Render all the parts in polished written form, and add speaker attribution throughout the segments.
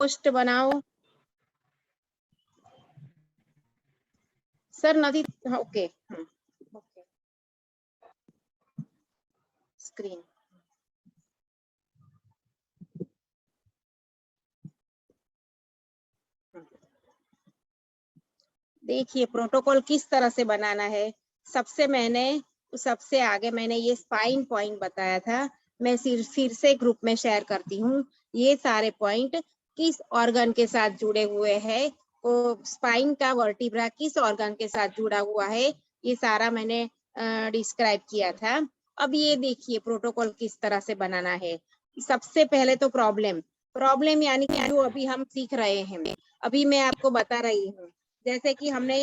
Speaker 1: Post બનાવો sir નથી okay okay screen देखिए प्रोटोकॉल किस तरह से बनाना है। सबसे आगे मैंने ये स्पाइन पॉइंट बताया था, मैं फिर से ग्रुप में शेयर करती हूँ। ये सारे पॉइंट किस ऑर्गन के साथ जुड़े हुए हैं, तो स्पाइन का वर्टिब्रा किस ऑर्गन के साथ जुड़ा हुआ है, ये सारा मैंने डिस्क्राइब किया था। अब ये देखिए प्रोटोकॉल किस तरह से बनाना है। सबसे पहले तो प्रॉब्लम यानी कि जो अभी हम सीख रहे हैं, अभी मैं आपको बता रही हूँ। जैसे कि हमने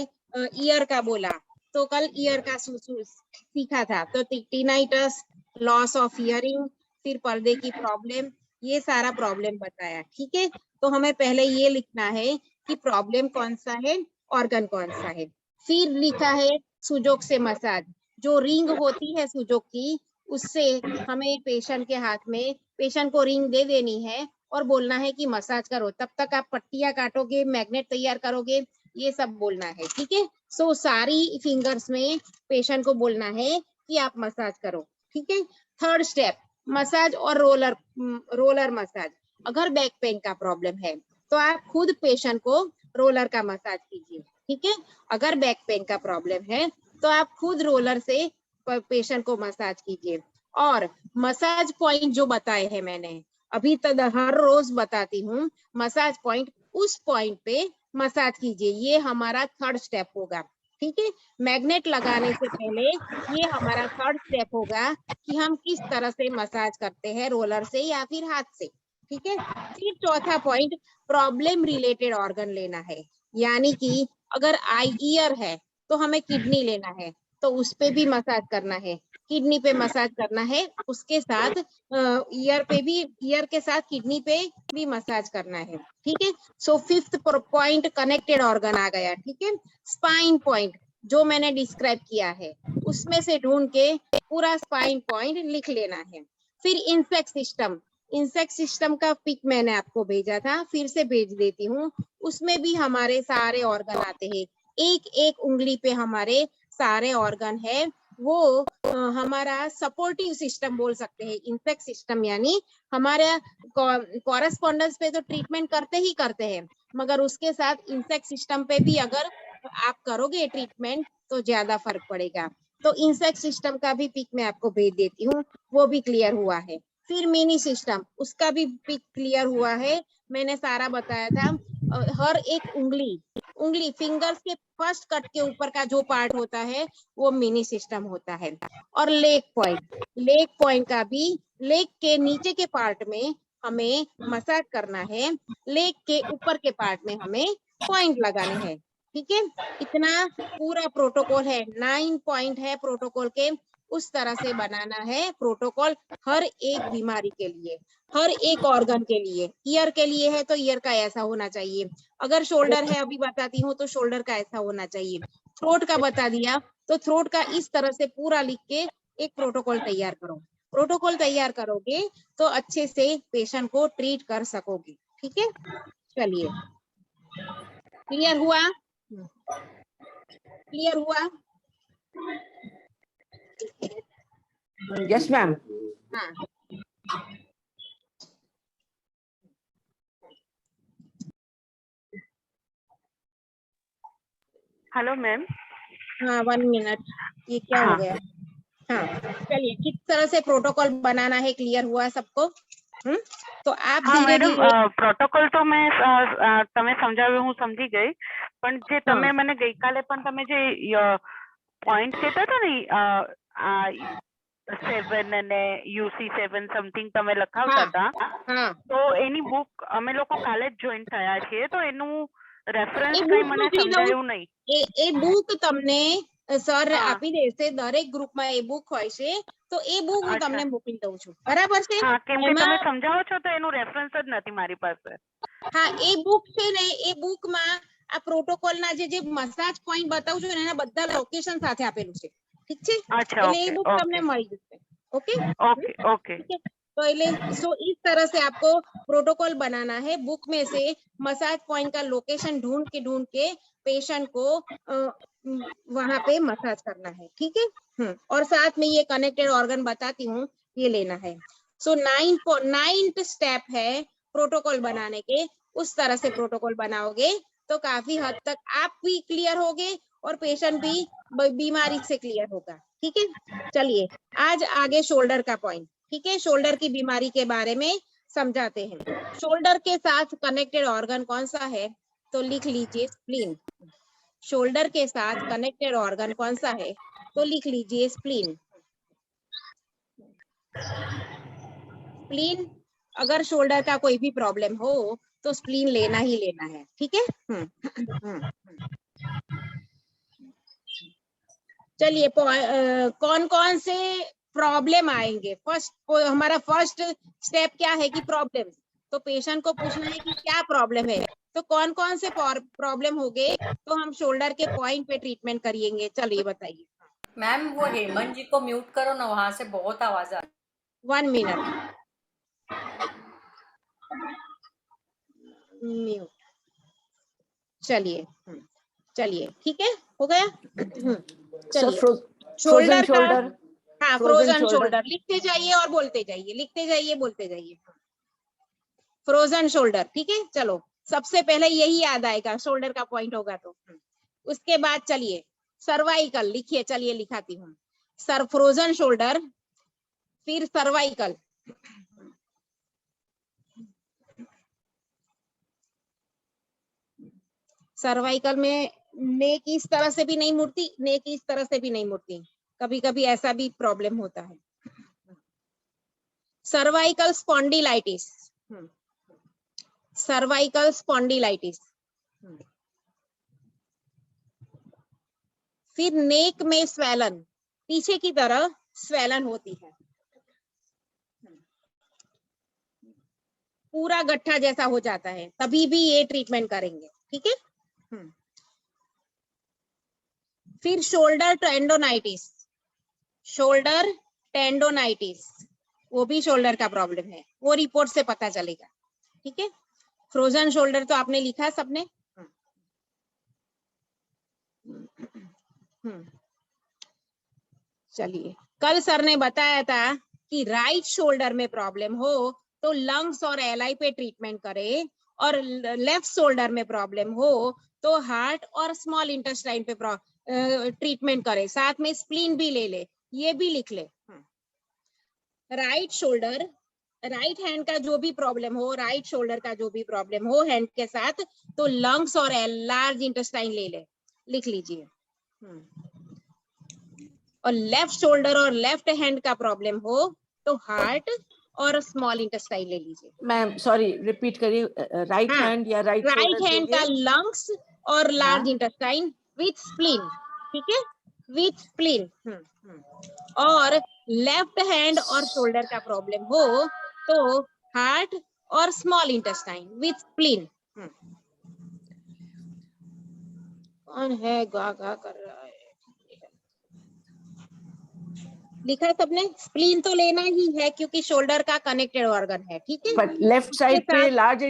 Speaker 1: ईयर का बोला, तो कल ईयर का सीखा था, तो टिनाइटस, लॉस ऑफ हियरिंग, फिर पर्दे की प्रॉब्लम, ये सारा प्रॉब्लम बताया। ठीक है, तो हमें पहले ये लिखना है कि प्रॉब्लम कौन सा है, ऑर्गन कौन सा है। फिर लिखा है सुजोक से मसाज, जो रिंग होती है सुजोक की, उससे हमें पेशेंट के हाथ में पेशेंट को रिंग दे देनी है और बोलना है कि मसाज करो। तब तक आप पट्टियां काटोगे, मैग्नेट तैयार करोगे, ये सब बोलना है। ठीक है, सो सारी फिंगर्स में पेशेंट को बोलना है कि आप मसाज करो। ठीक है, थर्ड स्टेप मसाज और रोलर मसाज। अगर बैक पेन का प्रॉब्लम है तो आप खुद पेशेंट को रोलर का मसाज कीजिए। ठीक है, अगर बैक पेन का प्रॉब्लम है तो आप खुद रोलर से पेशेंट को मसाज कीजिए। और मसाज पॉइंट जो बताए हैं मैंने अभी तक हर रोज बताती हूँ, मसाज पॉइंट, उस पॉइंट पे मसाज कीजिए। ये हमारा थर्ड स्टेप होगा। ठीक है, मैग्नेट लगाने से पहले ये हमारा थर्ड स्टेप होगा कि हम किस तरह से मसाज करते हैं, रोलर से या फिर हाथ से। ठीक है, फिर चौथा पॉइंट प्रॉब्लम रिलेटेड ऑर्गन लेना है, यानी कि अगर ईयर है तो हमें किडनी लेना है, तो उस पे भी मसाज करना है, किडनी पे मसाज करना है, उसके साथ ईयर पे भी, ईयर के साथ किडनी पे भी मसाज करना है। ठीक है, so fifth point connected organ आ गया। ठीक है, स्पाइन पॉइंट जो मैंने डिस्क्राइब किया है उसमें से ढूंढ के पूरा स्पाइन पॉइंट लिख लेना है। फिर इंसेक्ट सिस्टम का पिक मैंने आपको भेजा था, फिर से भेज देती हूँ। उसमें भी हमारे सारे ऑर्गन आते हैं, एक एक उंगली पे हमारे सारे ऑर्गन है। वो हमारा सपोर्टिव सिस्टम बोल सकते हैं इंसेक्ट सिस्टम, यानी हमारे कॉरेस्पॉन्डेंस पे तो ट्रीटमेंट करते ही करते हैं, मगर उसके साथ इंसेक्ट सिस्टम पे भी अगर आप करोगे ट्रीटमेंट तो ज्यादा फर्क पड़ेगा। तो इंसेक्ट सिस्टम का भी पिक मैं आपको भेज देती हूँ, वो भी क्लियर हुआ है। फिर मिनी सिस्टम, उसका भी पिक क्लियर हुआ है, मैंने सारा बताया था। हर एक उंगली फिंगर्स के फर्स्ट कट के ऊपर का जो पार्ट होता है वो मिनी सिस्टम होता है। और लेग पॉइंट का भी, लेग के नीचे के पार्ट में हमें मसाज करना है, लेग के ऊपर के पार्ट में हमें पॉइंट लगाने हैं। ठीक है, इतना पूरा प्रोटोकॉल है, 9 पॉइंट है प्रोटोकॉल के। उस तरह से बनाना है प्रोटोकॉल हर एक बीमारी के लिए, हर एक ऑर्गन के लिए। ईयर के लिए है तो ईयर का ऐसा होना चाहिए, अगर शोल्डर है अभी बताती हूँ तो शोल्डर का ऐसा होना चाहिए, थ्रोट का बता दिया तो थ्रोट का इस तरह से पूरा लिख के एक प्रोटोकॉल तैयार करो। प्रोटोकॉल तैयार करोगे तो अच्छे से पेशेंट को ट्रीट कर सकोगे। ठीक है, चलिए, क्लियर हुआ? क्लियर हुआ?
Speaker 2: Yes ma'am.
Speaker 1: हाँ,
Speaker 3: हेलो मैम।
Speaker 1: हाँ 1 मिनट, ये क्या हो गया? हाँ, चलिए, किस तरह से प्रोटोकॉल बनाना है क्लियर हुआ सबको? तो आप
Speaker 3: हाँ
Speaker 1: धीरे
Speaker 3: मैडम,
Speaker 1: धीरे,
Speaker 3: પ્રોટોકોલ તો મેં તમે સમજાવ્યું, હું સમજી ગઈ, પણ જે તમે મને ગઈકાલે પણ તમે જે પોઈન્ટ કહેતા હતા ને 7 અને UC7 સમથિંગ તમે લખાવતા હતા, તો એની બુક અમે લોકો કાલે જ જોઈન થયા છીએ, તો એનું રેફરન્સ કઈ મને સમજાયું નહીં.
Speaker 1: એ બુક તમને સર આપી દેશે, દરેક ગ્રુપમાં એ બુક હોય છે, તો એ બુક હું તમને મોકલી દઉં છું, બરાબર છે?
Speaker 3: હા, કેમ કે તમે સમજાવો છો તો એનું રેફરન્સ જ નથી મારી પાસે.
Speaker 1: હા, એ બુક છે ને, એ બુકમાં આ પ્રોટોકોલના જે મસાજ પોઈન્ટ બતાવું છું એના બધા લોકેશન સાથે આપેલું છે. ઠીક છે, એટલે એ બુક તમને મળી જશે. Okay
Speaker 3: okay okay.
Speaker 1: सो इस तरह से आपको प्रोटोकॉल बनाना है। बुक में से मसाज पॉइंट का लोकेशन ढूंढ के पेशेंट को वहां पे मसाज करना है, ठीक है। और साथ में ये कनेक्टेड ऑर्गन बताती हूँ, ये लेना है। सो 9th स्टेप है प्रोटोकॉल बनाने के। उस तरह से प्रोटोकॉल बनाओगे तो काफी हद तक आप भी क्लियर होगे और पेशेंट भी बीमारी से क्लियर होगा, ठीक है। चलिए आज आगे शोल्डर का पॉइंट, ठीक है। शोल्डर की बीमारी के बारे में समझाते हैं। शोल्डर के साथ कनेक्टेड ऑर्गन कौन सा है, तो लिख लीजिए स्प्लीन। शोल्डर के साथ कनेक्टेड ऑर्गन कौन सा है, तो लिख लीजिए स्प्लीन। स्प्लीन, अगर शोल्डर का कोई भी प्रॉब्लम हो तो स्प्लीन लेना ही लेना है, ठीक है। चलिए कौन कौन से प्रॉब्लम आएंगे। हमारा फर्स्ट स्टेप क्या है कि प्रॉब्लम। तो पेशेंट को पूछना है कि क्या प्रॉब्लम है, तो कौन कौन से प्रॉब्लम हो गए तो हम शोल्डर के पॉइंट पे ट्रीटमेंट करेंगे। चलिए बताइए।
Speaker 2: मैम वो हेमंत जी को म्यूट करो ना, वहां से बहुत आवाज आ रही है।
Speaker 1: 1 मिनट म्यूट। चलिए चलिए ठीक है, हो गया। चलिए शोल्डर का, हाँ फ्रोजन शोल्डर लिखते जाइए और बोलते जाइए, लिखते जाइए बोलते जाइए। फ्रोजन शोल्डर, ठीक है। चलो सबसे पहले यही याद आएगा, शोल्डर का पॉइंट होगा तो। उसके बाद चलिए सर्वाइकल लिखिए। चलिए लिखाती हूँ। फ्रोजन शोल्डर, फिर सर्वाइकल, सर्वाइकल में नेक इस तरह से भी नहीं मुड़ती, नेक इस तरह से भी नहीं मुड़ती, कभी कभी ऐसा भी प्रॉब्लम होता है। Cervical spondylitis, cervical spondylitis. फिर नेक में स्वेलन, पीछे की तरह स्वेलन होती है, पूरा गट्ठा जैसा हो जाता है, तभी भी ये ट्रीटमेंट करेंगे, ठीक है। फिर शोल्डर टेंडोनाइटिस, शोल्डर टेंडोनाइटिस, वो भी शोल्डर का प्रॉब्लम है, वो रिपोर्ट से पता चलेगा, ठीक है। फ्रोजन शोल्डर तो आपने लिखा सबने। चलिए कल सर ने बताया था कि राइट शोल्डर में प्रॉब्लम हो तो लंग्स और एलआई पे ट्रीटमेंट करे, और लेफ्ट शोल्डर में प्रॉब्लम हो तो हार्ट और स्मॉल इंटेस्टाइन पे ट्रीटमेंट करे, साथ में स्प्लीन भी ले ले, ये भी लिख ले। राइट शोल्डर, राइट हैंड का जो भी प्रॉब्लम हो, राइट शोल्डर का जो भी प्रॉब्लम हो हैंड के साथ, तो लंग्स और लार्ज इंटेस्टाइन ले ले, लिख लीजिए। और लेफ्ट शोल्डर और लेफ्ट हैंड का प्रॉब्लम हो तो हार्ट और स्मॉल इंटेस्टाइन ले लीजिए।
Speaker 4: मैम सॉरी रिपीट करिए, राइट हैंड या राइट
Speaker 1: हैंड का लंग्स और लार्ज इंटेस्टाइन विथ स्प्लीन, ठीक है, विथ स्प्लीन। और लेफ्ट हैंड और शोल्डर का प्रॉब्लम हो तो हार्ट और स्मॉल इंटेस्टाइन विथ स्प्लीन। कौन है गा गा कर रहा है, लिखा सबने। स्प्लीन तो लेना ही है क्योंकि शोल्डर का कनेक्टेड ऑर्गन है, ठीक है।
Speaker 4: बट लेफ्ट साइड पे लार्ज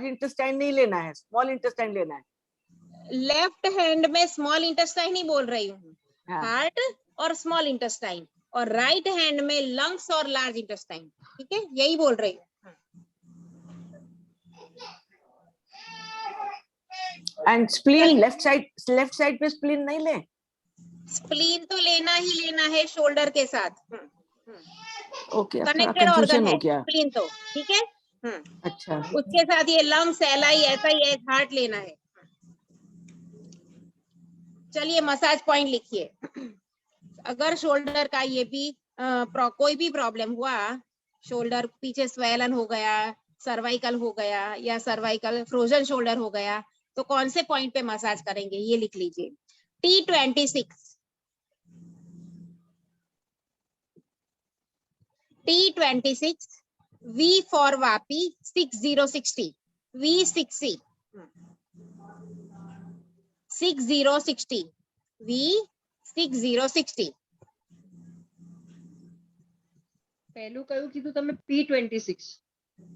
Speaker 4: इंटेस्टाइन नहीं लेना है, स्मॉल इंटेस्टाइन लेना है।
Speaker 1: लेफ्ट हैंड में स्मॉल इंटेस्टाइन ही बोल रही हूँ, हार्ट और स्मॉल इंटेस्टाइन, और राइट हैंड में लंग्स और लार्ज इंटेस्टाइन, ठीक है, यही बोल रही हूँ।
Speaker 4: एंड स्प्लीन लेफ्ट साइड पे स्प्लीन नहीं ले।
Speaker 1: स्प्लीन तो लेना ही लेना है शोल्डर के साथ।
Speaker 4: ओके,
Speaker 1: कनेक्टेड ऑर्गन है स्प्लीन तो, ठीक है।
Speaker 4: अच्छा,
Speaker 1: उसके साथ ये लंग्स, एलआई, ऐसा ही है, हार्ट लेना है। चलिए मसाज पॉइंट लिखिए। अगर शोल्डर का ये भी कोई भी प्रॉब्लम हुआ, शोल्डर पीछे स्वेलन हो गया, सर्वाइकल हो गया, या सर्वाइकल फ्रोजन शोल्डर हो गया, तो कौन से पॉइंट पे मसाज करेंगे ये लिख लीजिए। T26, T26, V for Vapi 6060, V60, 6060, V6060।
Speaker 5: પહેલું કયું કીધું તમે? P26.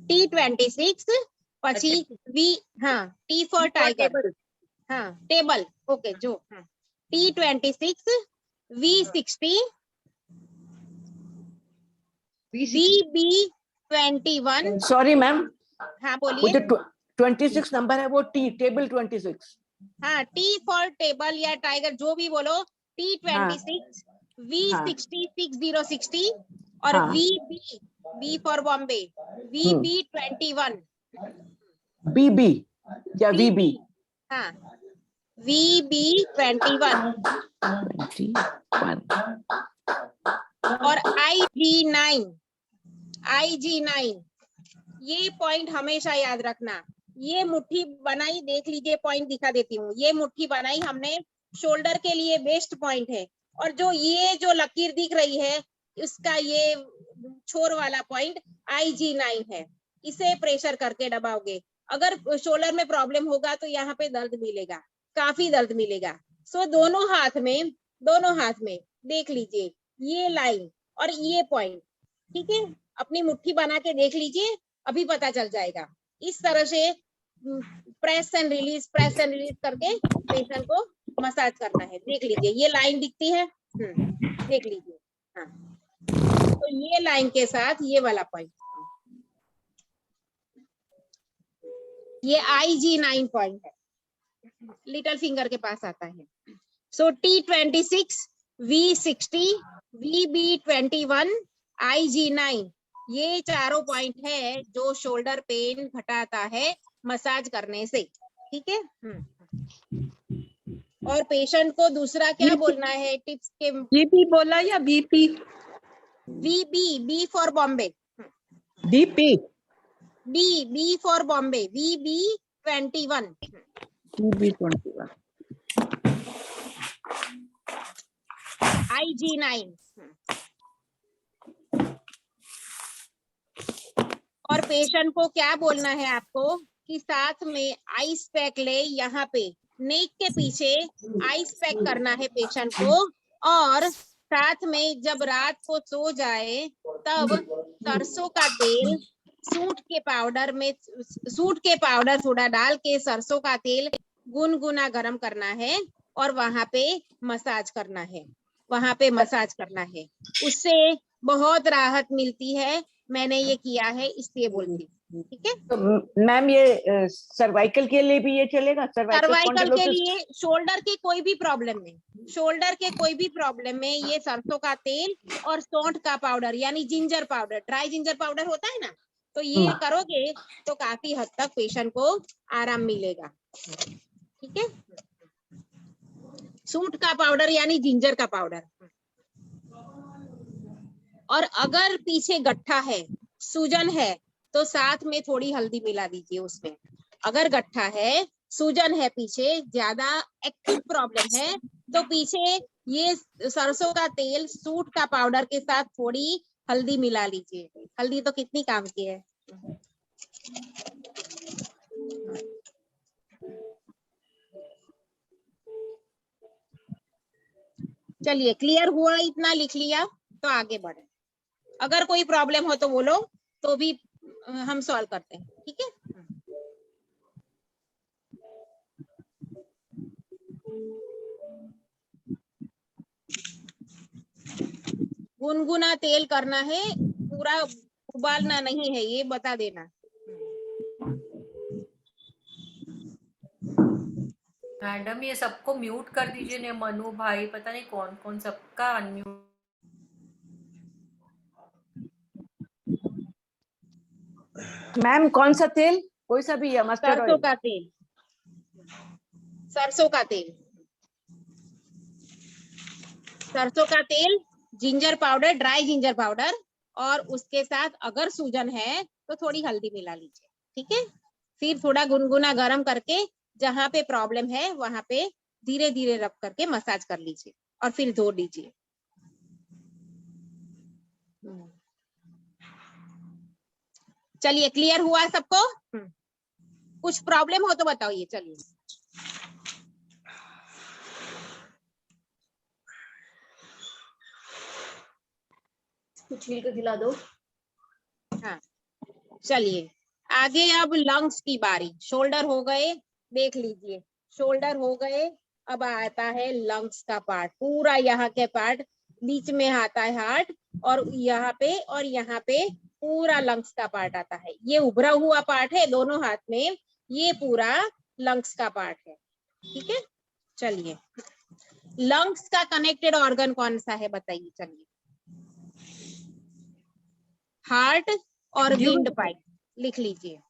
Speaker 1: T26 પછી V, हाँ T for tiger, हाँ टेबल, ओके जो T26 V60 VB21,
Speaker 4: sorry ma'am,
Speaker 1: हाँ
Speaker 4: वो
Speaker 1: बोलिए।
Speaker 4: जो 26 नंबर है वो टी, टेबल 26।
Speaker 1: हाँ T फॉर टेबल या टाइगर जो भी बोलो, T26 V60 6060 और
Speaker 4: हाँ।
Speaker 1: B फॉर बॉम्बे VB21
Speaker 4: बीबी या वीबी,
Speaker 1: हाँ VB21 और IG9 ये पॉइंट हमेशा याद रखना। ये मुट्ठी बनाई, देख लीजिए पॉइंट दिखा देती हूँ। ये मुट्ठी बनाई हमने शोल्डर के लिए बेस्ट पॉइंट है, और जो ये जो लकीर दिख रही है इसका ये छोर वाला पॉइंट IG9 है। इसे प्रेशर करके दबाओगे, अगर शोल्डर में प्रॉब्लम होगा तो यहाँ पे दर्द मिलेगा, काफी दर्द मिलेगा। सो दोनों हाथ में देख लीजिए ये लाइन और ये पॉइंट, ठीक है। अपनी मुट्ठी बना के देख लीजिए, अभी पता चल जाएगा। इस तरह से प्रेस एंड रिलीज करके पेशेंट को मसाज करना है। देख लीजिए ये लाइन दिखती है, देख लीजिए, हाँ। तो ये लाइन के साथ ये वाला पॉइंट, ये IG9 पॉइंट है, लिटिल फिंगर के पास आता है। सो T26 V60 VB21 IG9 ये चारों पॉइंट है जो शोल्डर पेन घटाता है मसाज करने से, ठीक है। और पेशेंट को दूसरा क्या बोलना है टिप्स के?
Speaker 5: बीपी बोला या BP?
Speaker 1: B for Bombay,
Speaker 5: BP,
Speaker 1: B for Bombay VB21
Speaker 5: BB21
Speaker 1: IG9। और पेशेंट को क्या बोलना है आपको कि साथ में आइस पैक ले, यहाँ पे नेक के पीछे आइस पैक करना है पेशेंट को। और साथ में जब रात को सो जाए तब सरसों का तेल सूट के पाउडर थोड़ा डाल के सरसों का तेल गुनगुना गरम करना है और वहां पे मसाज करना है, उससे बहुत राहत मिलती है। मैंने ये किया है इसलिए बोलती हूँ, ठीक है।
Speaker 4: तो मैम ये सर्वाइकल के लिए भी ये चलेगा?
Speaker 1: सर्वाइकल के लिए, शोल्डर के कोई भी प्रॉब्लम में ये सरसों का तेल और सौंठ का पाउडर यानी ginger powder, dry ginger powder होता है ना, तो ये करोगे तो काफी हद तक पेशेंट को आराम मिलेगा, ठीक है। सूंठ का पाउडर यानी जिंजर का पाउडर। और अगर पीछे गट्ठा है, सूजन है, तो साथ में थोड़ी हल्दी मिला दीजिए उसमें। अगर गट्ठा है, सूजन है, पीछे ज्यादा एक्टिव प्रॉब्लम है, तो पीछे ये सरसों का तेल सूट का पाउडर के साथ थोड़ी हल्दी मिला लीजिए। हल्दी तो कितनी काम की है। चलिए क्लियर हुआ, इतना लिख लिया तो आगे बढ़े। अगर कोई प्रॉब्लम हो तो बोलो, तो भी हम सॉल्व करते हैं, ठीक है। गुनगुना तेल करना है, पूरा उबालना नहीं है, ये बता देना।
Speaker 2: मैडम ये सबको म्यूट कर दीजिए ने, मनु भाई पता नहीं कौन कौन सबका अनम्यूट।
Speaker 4: मैम कौन सा तेल? कोई सा भी है? Mustard oil?
Speaker 1: सरसों का तेल, ginger powder, dry ginger powder, और उसके साथ अगर सूजन है तो थोड़ी हल्दी मिला लीजिए, ठीक है। फिर थोड़ा गुनगुना गरम करके जहां पे प्रॉब्लम है वहां पे धीरे धीरे रब करके मसाज कर लीजिए और फिर धो लीजिए। चलिए क्लियर हुआ सबको? कुछ प्रॉब्लम हो तो बताइए। चलिए
Speaker 2: कुछ छील के खिला दो।
Speaker 1: हाँ, चलिए आगे अब लंग्स की बारी। शोल्डर हो गए, देख लीजिए, शोल्डर हो गए। अब आता है लंग्स का पार्ट, पूरा यहाँ के पार्ट, बीच में आता है हार्ट, और यहाँ पे पूरा लंग्स का पार्ट आता है। ये उभरा हुआ पार्ट है दोनों हाथ में, ये पूरा लंग्स का पार्ट है। ठीक है, चलिए लंग्स का कनेक्टेड ऑर्गन कौन सा है बताइए। चलिए, हार्ट और विंड पाइप लिख लीजिए।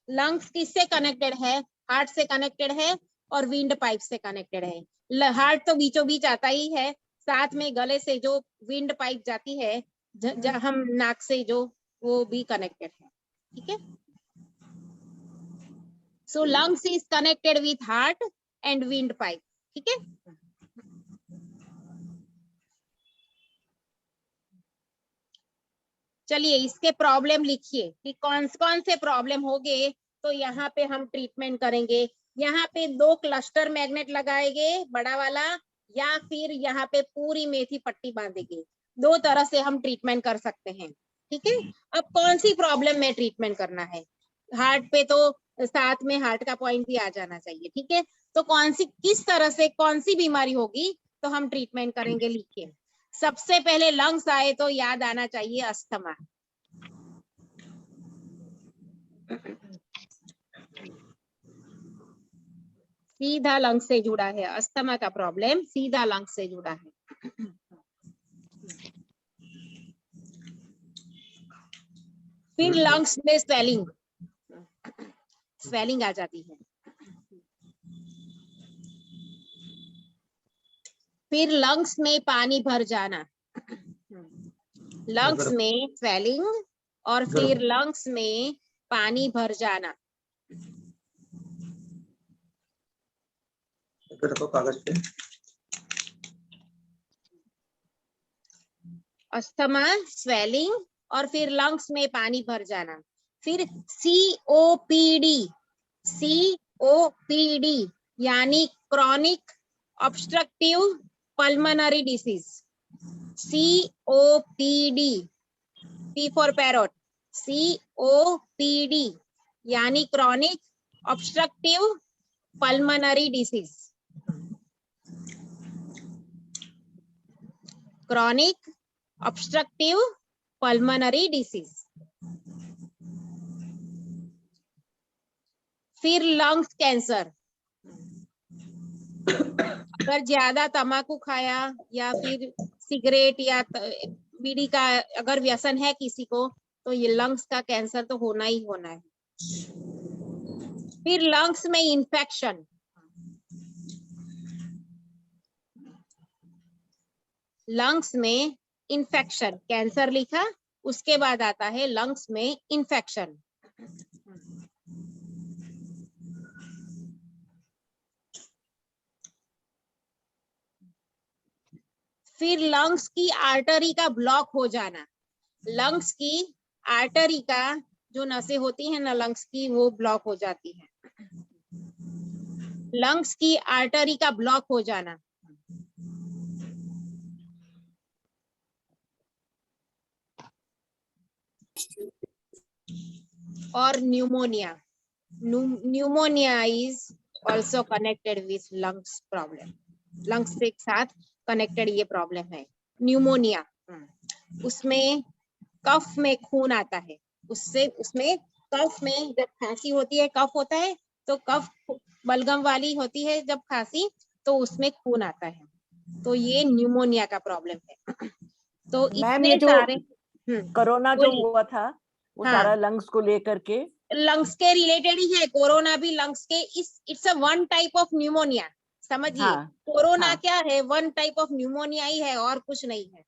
Speaker 1: लंग्स किससे कनेक्टेड है? हार्ट से कनेक्टेड है और विंड पाइप से कनेक्टेड है। हार्ट तो बीचों बीच आता ही है, साथ में गले से जो विंड पाइप जाती है हम नाक से, जो वो भी कनेक्टेड है। ठीक है, so lungs is connected with heart and windpipe. ठीक है, चलिए इसके प्रॉब्लम लिखिए कि कौन से प्रॉब्लम होंगे, तो यहाँ पे हम ट्रीटमेंट करेंगे। यहाँ पे 2 क्लस्टर मैग्नेट लगाएंगे बड़ा वाला, या फिर यहाँ पे पूरी मेथी पट्टी बांधेंगे। 2 तरह से हम ट्रीटमेंट कर सकते हैं। ठीक है, अब कौन सी प्रॉब्लम में ट्रीटमेंट करना है? हार्ट पे तो साथ में हार्ट का पॉइंट भी आ जाना चाहिए। ठीक है, तो किस तरह से कौन सी बीमारी होगी तो हम ट्रीटमेंट करेंगे, लिखिए। सबसे पहले लंग्स आए तो याद आना चाहिए अस्थमा। सीधा लंग्स से जुड़ा है, अस्थमा का प्रॉब्लम सीधा लंग्स से जुड़ा है। फिर लंग्स में स्वेलिंग आ जाती है। फिर लंग्स में पानी भर जाना, लंग्स में स्वेलिंग और फिर लंग्स में पानी भर जाना। कागज पे अस्थमा, स्वेलिंग और फिर लंग्स में पानी भर जाना। फिर COPD यानी chronic obstructive pulmonary disease. COPD, P for parrot, COPD यानी chronic obstructive pulmonary disease. Chronic obstructive pulmonary disease. फिर लंग्स कैंसर, अगर ज्यादा तंबाकू खाया या फिर सिगरेट या बीड़ी का अगर व्यसन है किसी को, तो ये लंग्स का कैंसर तो होना ही होना है। फिर लंग्स में इंफेक्शन, लंग्स में इंफेक्शन, कैंसर लिखा, उसके बाद आता है लंग्स में इंफेक्शन। फिर लंग्स की आर्टरी का ब्लॉक हो जाना, लंग्स की आर्टरी का जो नसें होती हैं ना लंग्स की, वो ब्लॉक हो जाती है। लंग्स की आर्टरी का ब्लॉक हो जाना। और pneumonia, pneumonia is also connected with lungs problem, lungs के साथ कनेक्टेड ये प्रॉब्लम है न्यूमोनिया। उसमें कफ में खून आता है, उसमें कफ में जब खांसी होती है, कफ होता है तो कफ बलगम वाली होती है जब खांसी, तो उसमें खून आता है, तो ये न्यूमोनिया का प्रॉब्लम है। तो इतने सारे
Speaker 4: कोरोना जो हुआ था वो सारा लंग्स को लेकर के,
Speaker 1: लंग्स के रिलेटेड ही है। कोरोना भी लंग्स के, it's a one type of pneumonia, समझिए। कोरोना क्या है? वन टाइप ऑफ न्यूमोनिया ही है और कुछ नहीं है।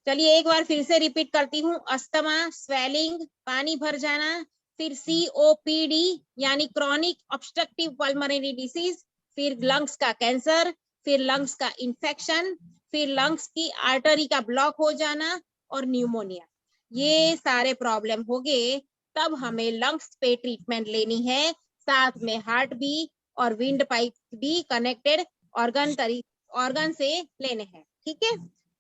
Speaker 1: चलिए एक बार फिर से रिपीट करती हूँ। अस्थमा, स्वेलिंग, पानी भर जाना, फिर COPD यानी क्रॉनिक ऑब्स्ट्रक्टिव पल्मोनरी डिसीज, फिर लंग्स का कैंसर, फिर लंग्स का इंफेक्शन, फिर लंग्स की आर्टरी का ब्लॉक हो जाना और न्यूमोनिया। ये सारे प्रॉब्लम हो गए, तब हमें लंग्स पे ट्रीटमेंट लेनी है। साथ में हार्ट भी और विंड पाइप भी कनेक्टेड ऑर्गन ऑर्गन से लेने हैं, ठीक है।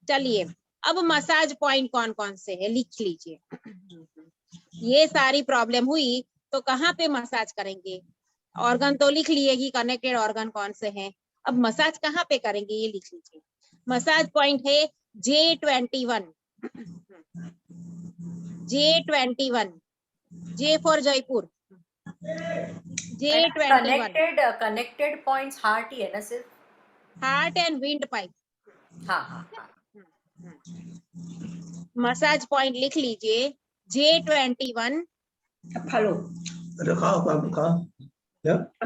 Speaker 1: चलिए अब मसाज पॉइंट कौन कौन से है लिख लीजिए। ये सारी प्रॉब्लम हुई तो कहाँ पे मसाज करेंगे, ऑर्गन तो लिख लिए कि कनेक्टेड ऑर्गन कौन से हैं, अब मसाज कहाँ पे करेंगे ये लिख लीजिए। मसाज पॉइंट है J21, J21, J for Jaipur, J21,
Speaker 2: connected points heart ही है ना सिर्फ?
Speaker 1: Heart and windpipe.
Speaker 2: हाँ हाँ हाँ।
Speaker 1: मसाज पॉइंट लिख लीजिए J21,
Speaker 5: फॉलो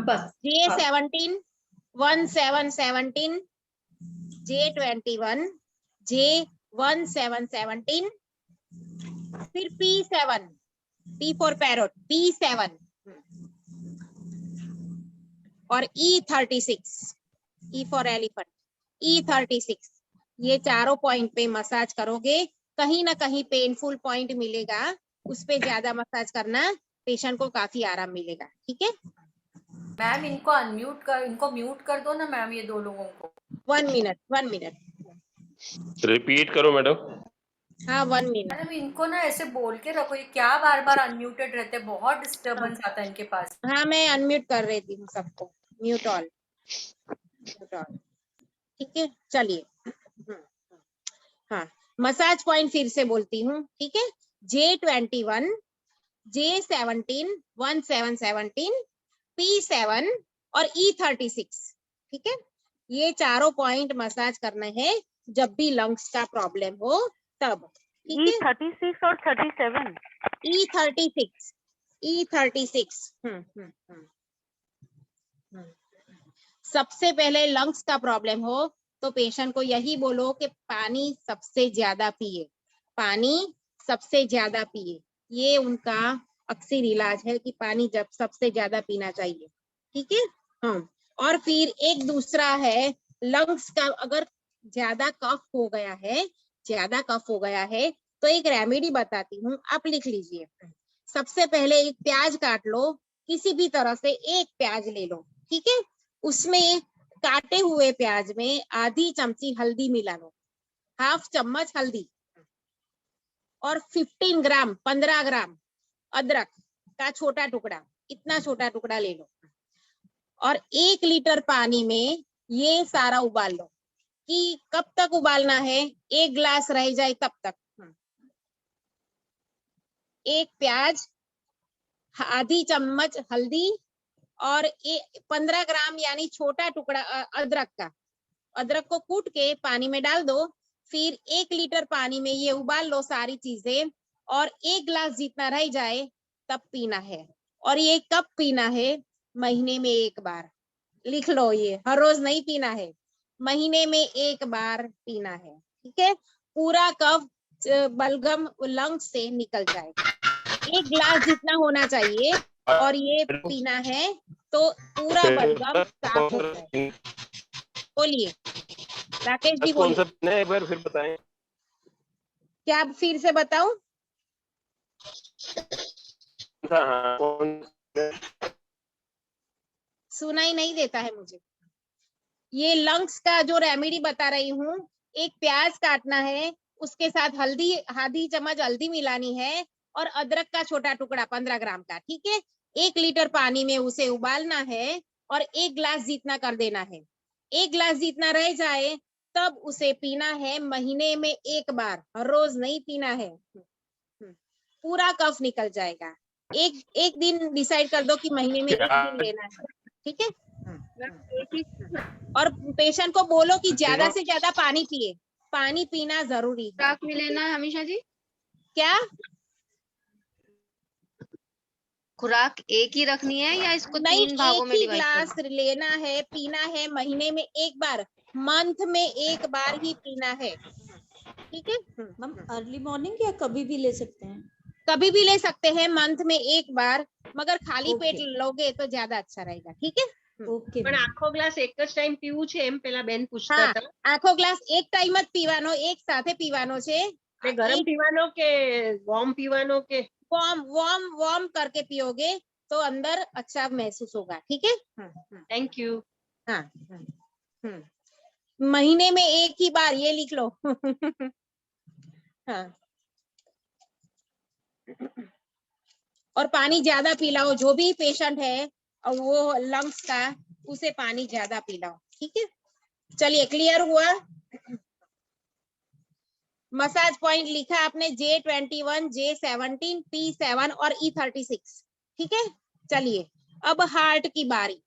Speaker 5: बस
Speaker 1: J17, 1717, J21, J1717, फिर P7, P for parrot, P7 और E36, E for elephant, E36। ये चारों पॉइंट पे मसाज करोगे, कहीं ना कहीं पेनफुल पॉइंट मिलेगा, उस पे ज्यादा मसाज करना, पेशेंट को काफी आराम मिलेगा, ठीक है।
Speaker 2: मैम इनको म्यूट कर दो ना मैम, ये दो लोगों को।
Speaker 1: 1 मिनट
Speaker 6: रिपीट करो मैडम।
Speaker 1: हाँ 1 मिनट।
Speaker 2: मैडम इनको ना ऐसे बोल के रखो, ये क्या बार बार अनम्यूटेड रहते, बहुत डिस्टरबेंस आता है इनके पास।
Speaker 1: हाँ मैं अनम्यूट कर रही थी सबको, म्यूट ऑल, ठीक है। चलिए हाँ मसाज पॉइंट फिर से बोलती हूँ, ठीक है। J21, J17, 1717, P7 और E36, ठीक है। ये चारों पॉइंट मसाज करना है जब भी लंग्स का प्रॉब्लम हो तब, ठीक है।
Speaker 3: E36 और 37,
Speaker 1: E36, E36। सबसे पहले लंग्स का प्रॉब्लम हो तो पेशेंट को यही बोलो कि पानी सबसे ज्यादा पिए, पानी सबसे ज्यादा पिए, ये उनका अक्सर इलाज है कि पानी जब सबसे ज्यादा पीना चाहिए, ठीक है। हाँ और फिर एक दूसरा है लंग्स का, अगर ज्यादा कफ हो गया है, ज्यादा कफ हो गया है तो एक रेमेडी बताती हूँ, आप लिख लीजिए। सबसे पहले एक प्याज काट लो, किसी भी तरह से एक प्याज ले लो, ठीक है। उसमें काटे हुए प्याज में आधी चमची हल्दी मिला लो, हाफ चम्मच हल्दी, और 15 ग्राम अदरक का छोटा टुकड़ा, इतना छोटा टुकड़ा ले लो, और 1 लीटर पानी में ये सारा उबाल लो। कि कब तक उबालना है, 1 गिलास रह जाए तब तक। एक प्याज, आधी चम्मच हल्दी और 15 ग्राम यानी छोटा टुकड़ा अदरक का, अदरक को कूट के पानी में डाल दो, फिर 1 लीटर पानी में ये उबाल लो सारी चीजें, और 1 गिलास जितना रह जाए तब पीना है। और ये कब पीना है, महीने में 1 बार, लिख लो, ये हर रोज नहीं पीना है, महीने में 1 बार पीना है, ठीक है। पूरा कफ बलगम लंग से निकल जाएगा, 1 गिलास जितना होना चाहिए, और ये पीना है तो पूरा बलगम साफ हो जाएगा। बोलिए राकेश जी,
Speaker 6: कौन सा
Speaker 1: बोलिए।
Speaker 6: एक बार फिर बताएं।
Speaker 1: क्या फिर से बताऊं?
Speaker 6: हाँ, कौन
Speaker 1: सुनाई नहीं देता है मुझे। ये लंग्स का जो रेमेडी बता रही हूँ, एक प्याज काटना है, उसके साथ हल्दी, आधी चम्मच हल्दी मिलानी है, और अदरक का छोटा टुकड़ा 15 ग्राम का, ठीक है। 1 लीटर पानी में उसे उबालना है और 1 गिलास जितना कर देना है। 1 गिलास जितना रह जाए तब उसे पीना है, महीने में 1 बार, हर रोज नहीं पीना है, पूरा कफ निकल जाएगा। एक दिन डिसाइड कर दो कि महीने में 1 दिन लेना है, ठीक है। और पेशेंट को बोलो कि ज्यादा से ज्यादा पानी पिए, पानी पीना जरूरी है।
Speaker 7: खुराक में लेना है हमेशा जी?
Speaker 1: क्या
Speaker 7: खुराक एक ही रखनी है या इसको
Speaker 1: नहीं,
Speaker 7: 3 भागों में
Speaker 1: एक ही
Speaker 7: डिवाइड
Speaker 1: ग्लास
Speaker 7: करना?
Speaker 1: लेना है, पीना है, महीने में 1 बार, मंथ में 1 बार ही पीना है, ठीक है।
Speaker 8: मैम अर्ली मॉर्निंग या कभी भी ले सकते हैं?
Speaker 1: कभी भी ले सकते हैं, मंथ में 1 बार, मगर खाली
Speaker 8: Okay.
Speaker 1: पेट लोगे तो ज्यादा अच्छा रहेगा, ठीक है।
Speaker 8: ઓકે
Speaker 5: પણ આખો ગ્લાસ એક જ ટાઈમ પીવું છે એમ પેલા બેન પૂછતા
Speaker 1: હા,
Speaker 5: હતા.
Speaker 1: આખો ગ્લાસ એક ટાઈમ જ પીવાનો, એક સાથે પીવાનો છે।
Speaker 5: ને ગરમ પીવાનો કે વોર્મ પીવાનો કે
Speaker 1: वार्म करके पियोगे तो अंदर अच्छा महसूस होगा, ठीक है।
Speaker 5: Thank you.
Speaker 1: हाँ महीने में एक ही बार, ये लिख लो। हाँ, और पानी ज्यादा पिलाओ, जो भी पेशेंट है और वो लंग्स का, उसे पानी ज्यादा पिलाओ, ठीक है। चलिए, क्लियर हुआ। मसाज पॉइंट लिखा आपने J21, J17, P7 और E36, ठीक है। चलिए, अब हार्ट की बारी।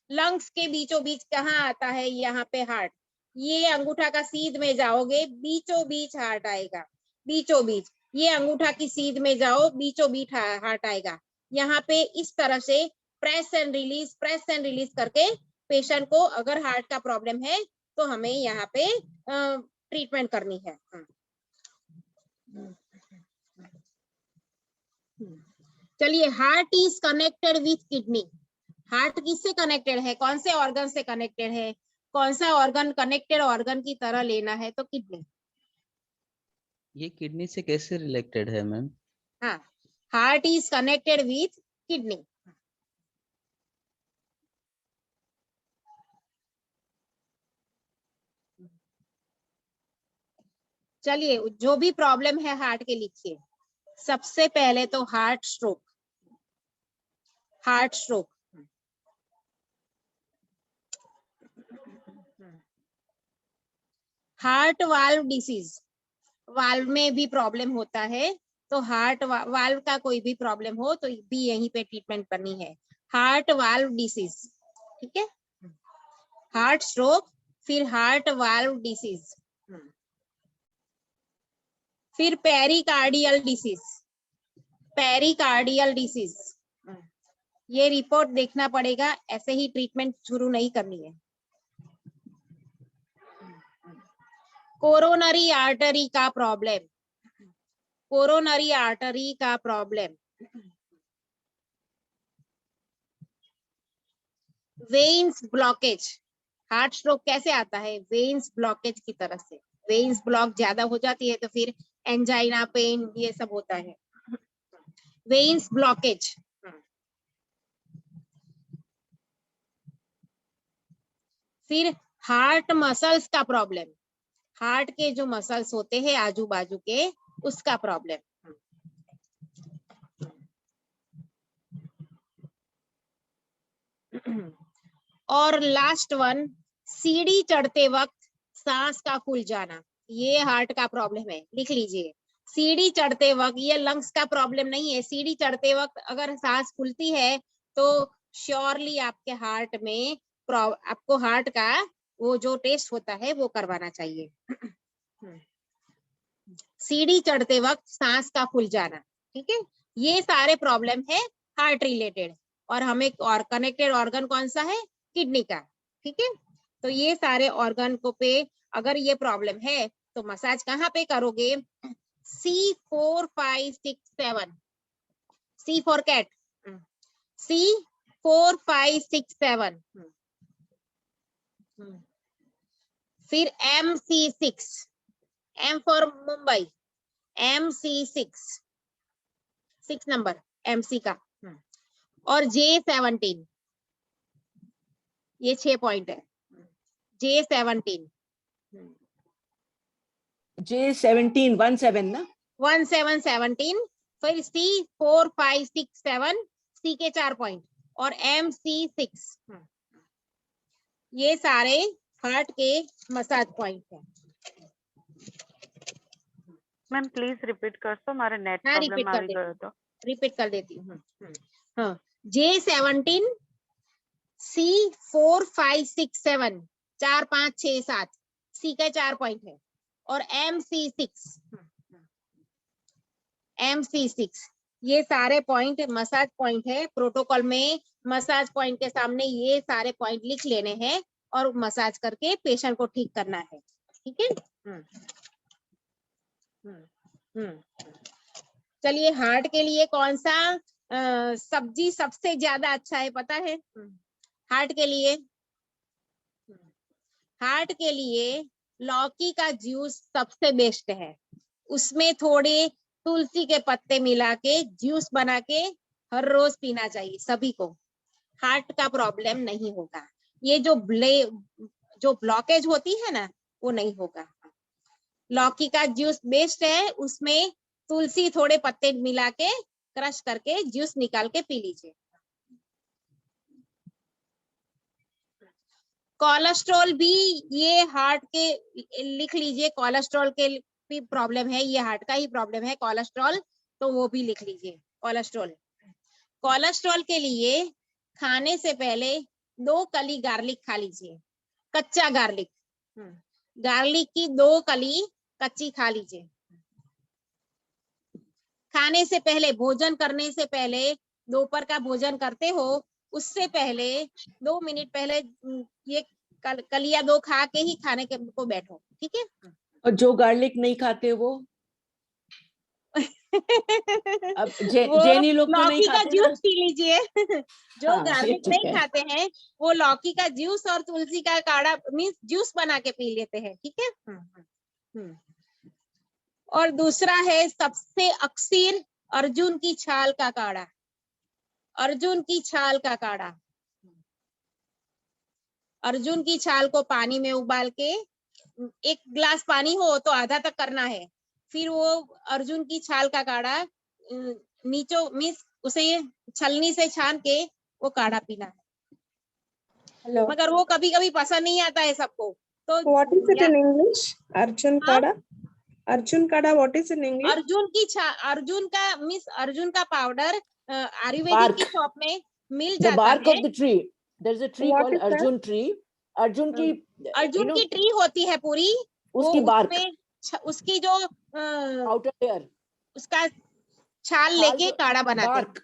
Speaker 1: लंग्स के बीचों बीच कहाँ आता है? यहाँ पे हार्ट। ये अंगूठा का सीध में जाओगे, बीचों बीच हार्ट आएगा, बीचों बीच। ये अंगूठा की सीध में जाओ, बीचों बीच हार्ट आएगा। यहाँ पे इस तरह से प्रेस एंड रिलीज करके पेशेंट को, अगर हार्ट का प्रॉब्लम है तो हमें यहाँ पे ट्रीटमेंट करनी है। चलिए, heart is connected with kidney. Heart किससे कनेक्टेड है? कौन से ऑर्गन से कनेक्टेड है? कौन सा ऑर्गन कनेक्टेड ऑर्गन की तरह लेना है? तो किडनी।
Speaker 9: ये किडनी से कैसे रिलेटेड है मैम?
Speaker 1: हाँ, heart is connected with kidney. चलिए, जो भी प्रॉब्लम है हार्ट के लिखिए। सबसे पहले तो heart stroke, heart stroke. Heart valve disease, valve में भी प्रॉब्लम होता है, तो हार्ट वाल्व का कोई भी प्रॉब्लम हो तो भी यहीं पे ट्रीटमेंट करनी है। हार्ट वाल्व डिसीज, ठीक है। हार्ट स्ट्रोक, फिर हार्ट वाल्व डिसीज, फिर पेरिकार्डियल डिसीज। पेरिकार्डियल डिसीज, ये रिपोर्ट देखना पड़ेगा, ऐसे ही ट्रीटमेंट शुरू नहीं करनी है। कोरोनरी आर्टरी का प्रॉब्लम, कोरोनरी आर्टरी का problem. Veins blockage. Heart stroke कैसे आता है? वेन्स ब्लॉकेज की तरह से। वेन्स ब्लॉक ज्यादा हो जाती है तो फिर एंजाइना, पेन, ये सब होता है। Veins blockage. फिर हार्ट मसल्स का प्रॉब्लम, हार्ट के जो मसल्स होते हैं आजू बाजू के, उसका प्रॉब्लम। और लास्ट वन, सीढ़ी चढ़ते वक्त सांस का फूल जाना, ये हार्ट का प्रॉब्लम है, लिख लीजिए। सीढ़ी चढ़ते वक्त, ये लंग्स का प्रॉब्लम नहीं है। सीढ़ी चढ़ते वक्त अगर सांस फूलती है तो श्योरली आपके हार्ट में, आपको हार्ट का वो जो टेस्ट होता है वो करवाना चाहिए। सीढ़ी चढ़ते वक्त सांस का फूल जाना, ठीक है। ये सारे प्रॉब्लम है हार्ट रिलेटेड, और हमें और कनेक्टेड ऑर्गन कौन सा है? किडनी का, ठीक है। तो ये सारे ऑर्गन को पे अगर ये प्रॉब्लम है तो मसाज कहाँ पे करोगे? C4, 5, 6, 7। C for cat, C4, 5, 6, 7। फिर MC6, M for Mumbai, MC6, 6 number MC का। और J17, ये 6 पॉइंट है। J17,
Speaker 4: J17, 17 ना?
Speaker 1: 17, 17। फिर C4, 5, 6, 7, C के 4 पॉइंट, और MC6। ये सारे हार्ट के मसाज पॉइंट हैं।
Speaker 3: मैम प्लीज रिपीट कर दो, हमारे नेट
Speaker 1: हाँ,
Speaker 3: प्रॉब्लम आ गई तो।
Speaker 1: रिपीट कर देती हूँ। हाँ, J17, C4, 5, 6, 7, 4, 5, 6, 7, C का 4 पॉइंट है, और MC6, MC6। ये सारे पॉइंट मसाज पॉइंट है। प्रोटोकॉल में मसाज पॉइंट के सामने ये सारे पॉइंट लिख लेने हैं और मसाज करके पेशेंट को ठीक करना है, ठीक है। चलिए, हार्ट के लिए कौन सा सब्जी सबसे ज्यादा अच्छा है पता है? हार्ट के लिए, हार्ट के लिए लौकी का जूस सबसे बेस्ट है। उसमें थोड़े तुलसी के पत्ते मिला के जूस बना के हर रोज पीना चाहिए सभी को। हार्ट का प्रॉब्लम नहीं होगा। ये जो ब्लॉकेज होती है ना वो नहीं होगा। लौकी का जूस बेस्ट है, उसमें तुलसी थोड़े पत्ते मिला के क्रश करके जूस निकाल के पी लीजिए। कोलेस्ट्रॉल भी, ये हार्ट के लिख लीजिए, कोलेस्ट्रॉल के भी प्रॉब्लम है, ये हार्ट का ही प्रॉब्लम है कोलेस्ट्रॉल, तो वो भी लिख लीजिए। कोलेस्ट्रॉल के लिए खाने से पहले 2 कली गार्लिक खा लीजिए, कच्चा गार्लिक। गार्लिक की 2 कली कच्ची खा लीजिए। खाने से पहले, भोजन करने से पहले, दोपहर का भोजन करते हो उससे पहले 2 मिनट पहले ये कलियां 2 खा के ही खाने के को बैठो, ठीक है।
Speaker 4: और जो गार्लिक नहीं खाते वो अब जेनी लोग तो नहीं
Speaker 1: लौकी का
Speaker 4: खाते ना।
Speaker 1: जूस पी लीजिए। जो
Speaker 4: हाँ,
Speaker 1: गार्लिक
Speaker 4: ठीक
Speaker 1: नहीं
Speaker 4: है।
Speaker 1: खाते हैं वो लौकी का जूस और तुलसी का काढ़ा मीन्स जूस बना के पी लेते हैं, ठीक है। और दूसरा है सबसे अक्सर अर्जुन की छाल का काढ़ा। अर्जुन की छाल का काढ़ा, अर्जुन की छाल को पानी में उबाल के, 1 गिलास पानी हो तो आधा तक करना है, फिर वो अर्जुन की छाल का काढ़ा नीचो मीन्स उसे छलनी से छान के वो काढ़ा पीना है।
Speaker 10: Hello.
Speaker 1: मगर वो कभी कभी पसंद नहीं आता है सबको, तो
Speaker 10: What is it in English? Arjun Kada. Arjun Kada. What is in English?
Speaker 1: Arjun का मीन्स अर्जुन का पाउडर आयुर्वेदिक
Speaker 4: Bark.
Speaker 1: की शॉप में मिल
Speaker 4: The
Speaker 1: जाता
Speaker 4: bark
Speaker 1: है।
Speaker 4: of the tree. There's a tree
Speaker 10: What
Speaker 4: called
Speaker 10: is that?
Speaker 4: Arjun tree. Arjun की
Speaker 1: अर्जुन की tree होती है पूरी,
Speaker 4: उसकी
Speaker 1: वो
Speaker 4: bark,
Speaker 1: उसमें उसकी जो
Speaker 4: outer layer,
Speaker 1: उसका छाल लेके काढ़ा बनाते हैं।
Speaker 4: bark.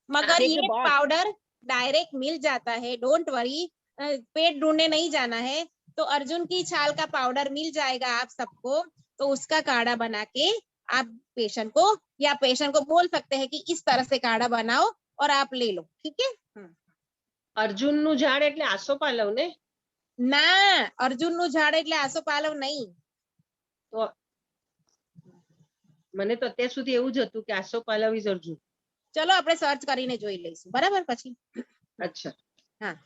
Speaker 1: मगर
Speaker 4: Take the
Speaker 1: ये
Speaker 4: bark.
Speaker 1: पाउडर डायरेक्ट मिल जाता है, डोंट वरी, पेट ढूंढने नहीं जाना है। तो अर्जुन की छाल का पाउडर मिल जाएगा आप सबको, तो उसका काढ़ा बना के आप पेशेंट को या पेशेंट को बोल सकते हैं कि इस तरह से काढ़ा बनाओ और आप ले लो, ठीक है।
Speaker 5: अर्जुन નું ઝાડ એટલે આસોપાલવ ને?
Speaker 1: ના, અર્જુન નું ઝાડ એટલે આસોપાલવ નહીં।
Speaker 5: તો મને તો અત્યાર સુધી એવું જ હતું કે આસોપાલવ ઇઝ અર્જુન।
Speaker 1: ચલો આપણે સર્ચ કરીને જોઈ લઈશું, બરાબર? પછી
Speaker 5: અચ્છા,
Speaker 1: हाँ,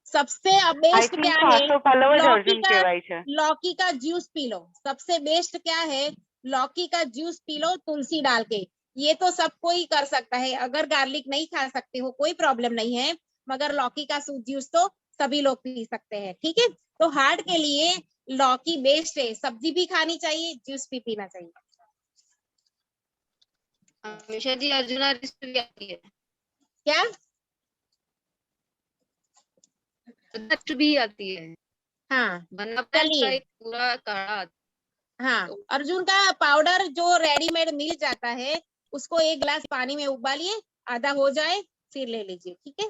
Speaker 1: सबसे
Speaker 3: आई
Speaker 1: बेस्ट
Speaker 3: थिंक
Speaker 1: क्या है?
Speaker 3: आसोपालव ज
Speaker 1: लौकी
Speaker 3: अर्जुन
Speaker 1: का
Speaker 3: कहेवाय छे।
Speaker 1: लौकी का जूस पी लो। सबसे बेस्ट क्या है? लौकी का जूस पी लो तुलसी डाल के। ये तो सब कोई कर सकता है, अगर गार्लिक नहीं खा सकते हो कोई प्रॉब्लम नहीं है, मगर लौकी का जूस तो सभी लोग पी सकते हैं, ठीक है। तो हार्ट के लिए लौकी बेस्ट है, सब्जी भी खानी चाहिए, जूस भी पीना चाहिए।
Speaker 7: हमेशा जी अर्जुना रेसिपी आती है
Speaker 1: क्या?
Speaker 7: दत्त भी आती है,
Speaker 1: हाँ,
Speaker 7: बनना
Speaker 1: चलिए।
Speaker 7: एक पूरा काढ़ा आता
Speaker 1: हाँ, अर्जुन का पाउडर जो रेडीमेड मिल जाता है उसको 1 गिलास पानी में उबालिए, आधा हो जाए फिर ले लीजिए, ठीक है।